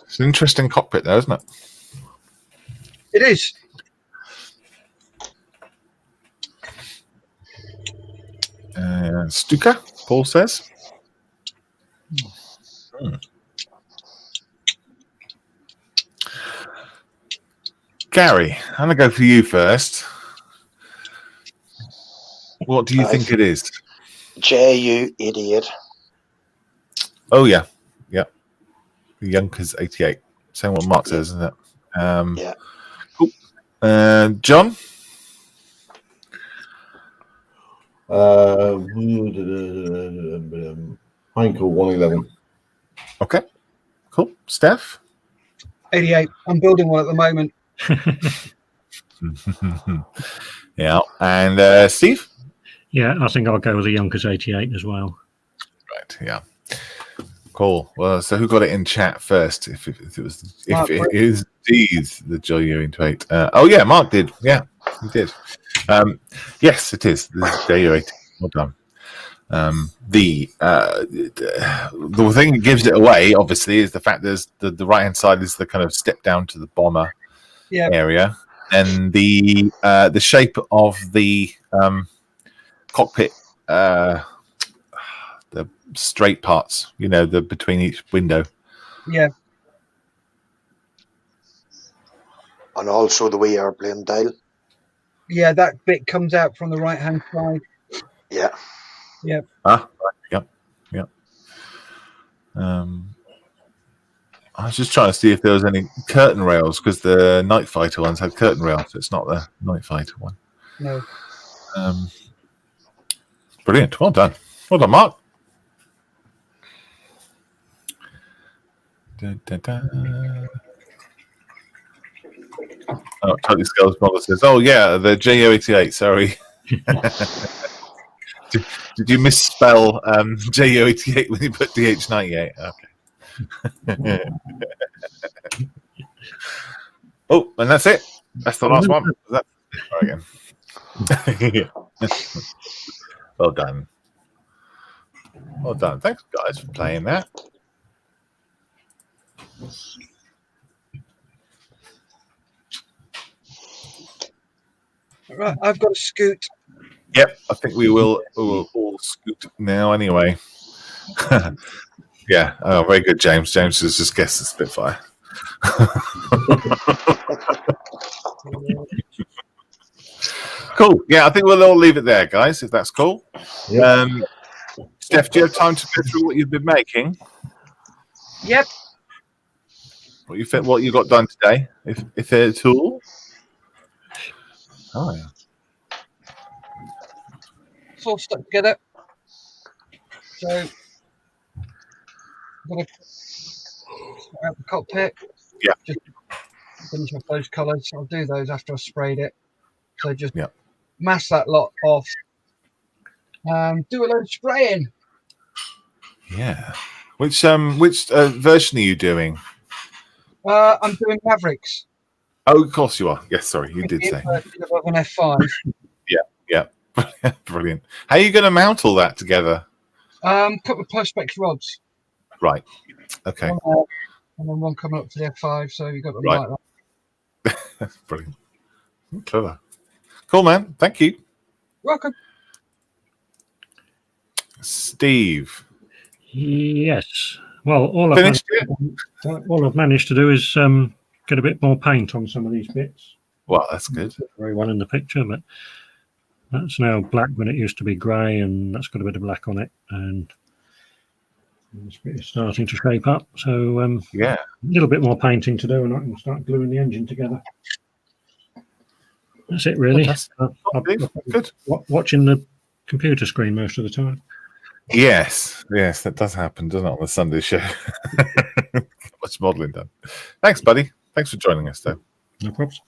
It's an interesting cockpit, though, isn't it? It is. Stuka, Paul says. Gary, I'm going to go for you first. What do you think it is? JU88. Oh, yeah. The Yonkers 88. Same what Mark says, isn't it? Yeah. Cool. John? Heinkel 111. Okay. Cool. Steph? 88. I'm building one at the moment. Yeah. And Steve? Yeah, I think I'll go with the Yonkers 88 as well. Right. Yeah. Cool. Well, so who got it in chat first? If it is D's the JU88. Oh yeah, Mark did. Yeah, he did. Yes, it is. This is JU88. Well done. The thing that gives it away, obviously, is the fact there's the right hand side is the kind of step down to the bomber area, and the shape of the cockpit. The straight parts, the between each window. Yeah. And also the wee airplane dial. Yeah, that bit comes out from the right-hand side. Yeah. Yeah. Right. Yep. I was just trying to see if there was any curtain rails, because the Night Fighter ones had curtain rails. So it's not the Night Fighter one. No. Brilliant. Well done, Mark. Oh, Totally Skulls Mother says, oh yeah, the JU88, sorry. did you misspell JU88 when you put DH98? Okay. Oh, and that's it. That's the last one. That's it. Again. Well done. Thanks, guys, for playing that. Right, I've got to scoot. Yep, I think we will all scoot now anyway. Yeah, oh, very good, James. James has just guessed the Spitfire. Cool. Yeah, I think we'll all leave it there, guys, if that's cool. Yep. Steph, do you have time to go through what you've been making? Yep. What you got done today, if at all? Oh, yeah. It's all stuck together. So, I'm going to start out the cockpit. Yeah. Just finish off those colours. I'll do those after I've sprayed it. So just mask that lot off. Do a load of spraying. Yeah. Which version are you doing? I'm doing Mavericks. Oh, of course you are. Yes, sorry, you did say. Above an F5. Yeah. Brilliant. How are you going to mount all that together? Couple of Perspex rods. Right. Okay. One, and then one coming up to the F5, so you've got them Right. like that. That's brilliant. Clever. Cool, man. Thank you. Welcome. Steve. Yes. Well, all Finished I've managed to do is get a bit more paint on some of these bits. Well, that's good. Very well in the picture, but that's now black when it used to be grey, and that's got a bit of black on it, and this bit is starting to shape up. So Yeah. a little bit more painting to do, and I can start gluing the engine together. That's it, really. Good. Watching the computer screen most of the time. Yes, that does happen, doesn't it, on the Sunday show? Much modelling done. Thanks, buddy. Thanks for joining us, though. No problems.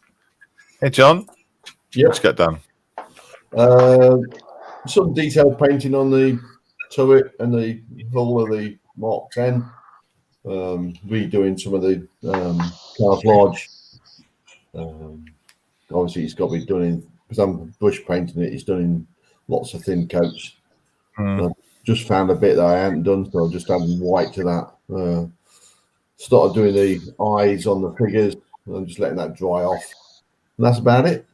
Hey, John. Yep. What's got done? Some detailed painting on the turret and the hull of the Mark 10. Redoing some of the camouflage. Obviously, it's got to be done in, because I'm bush painting it, it's done in lots of thin coats. Just found a bit that I hadn't done, so I'm just adding white to that. Started doing the eyes on the figures, and I'm just letting that dry off. And that's about it.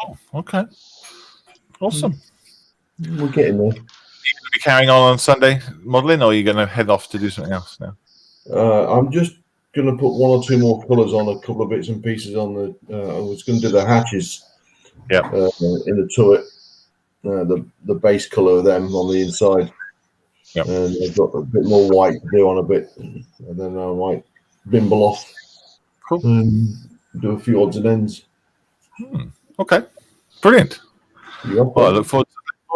Oh, okay. Awesome. We're getting there. Are you going to be carrying on Sunday modelling, or are you going to head off to do something else now? I'm just going to put one or two more colours on a couple of bits and pieces on the. I was going to do the hatches. Yeah. In the turret, the base colour of them on the inside. Yep. And I've got a bit more white to do on a bit, and then I might bimble off. Cool. And do a few odds and ends. Okay. Brilliant. Yep. Well, I look forward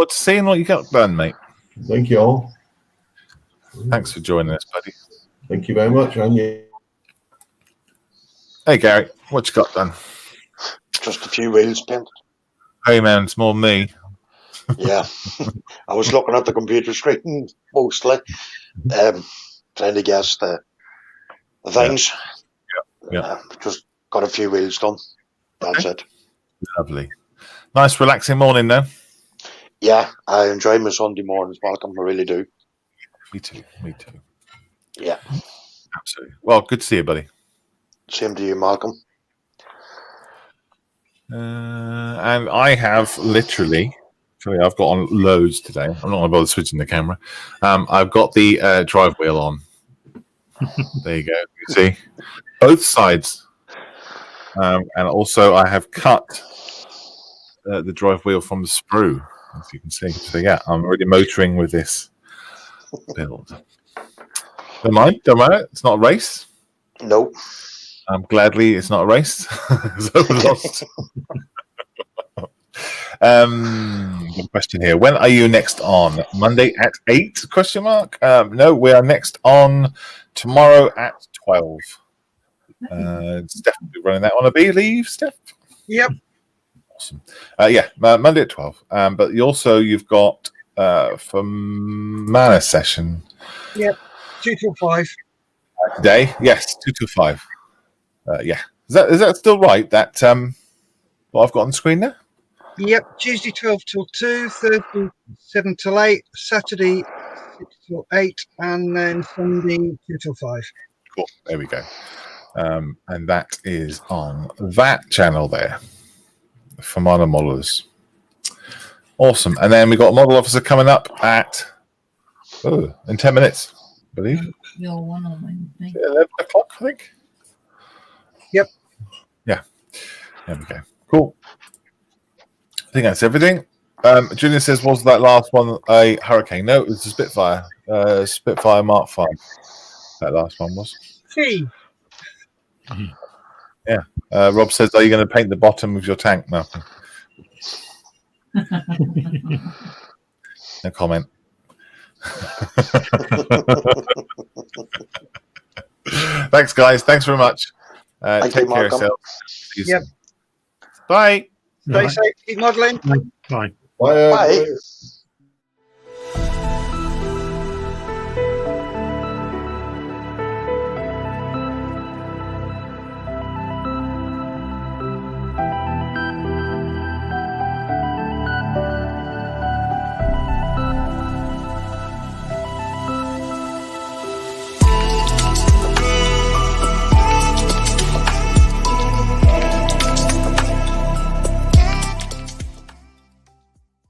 to seeing what you got done, mate. Thank you all. Thanks for joining us, buddy. Thank you very much, and you. Hey, Gary. What you got done? Just a few wheels painted. Hey, man. It's more me. Yeah. I was looking at the computer screen mostly, trying to guess the things. Yeah. Just got a few wheels done. That's it. Lovely. Nice, relaxing morning, then. Yeah, I enjoy my Sunday mornings, Malcolm. I really do. Me too. Yeah. Absolutely. Well, good to see you, buddy. Same to you, Malcolm. And I have literally, I've got on loads today. I'm not going to bother switching the camera. I've got the drive wheel on. There you go. You see both sides. And also I have cut the drive wheel from the sprue, as you can see. So yeah, I'm already motoring with this build. Don't mind. It's not a race. No. Gladly, it's not a race. So lost. Good question here. When are you next on? Monday at 8? Question mark. No, we are next on tomorrow at 12. Steph will be running that one. I believe, Steph. Yep. Awesome. Monday at 12. But you've got for Mana session. Yep. 2 till 5. Today, yes, 2 till 5. Yeah. Is that still right? That what I've got on the screen there? Yep. Tuesday 12 till 2, Thursday 7 till 8, Saturday 6 till 8, and then Sunday 2 till 5. Cool. There we go. And that is on that channel there for Mana Modelers. Awesome. And then we've got a model officer coming up at in 10 minutes, I believe. Your one on Wednesday. 11 o'clock, I think. Yep. Yeah. There we go. Cool. I think that's everything. Julian says, was that last one a Hurricane? No, it was a Spitfire. Spitfire Mark 5. That last one was. T. Yeah. Rob says, are you going to paint the bottom of your tank, Malcolm? No comment. Thanks, guys. Thanks very much. Take care of yourselves. See you soon. Bye. Stay safe. Keep modelling. Bye. Bye. Bye.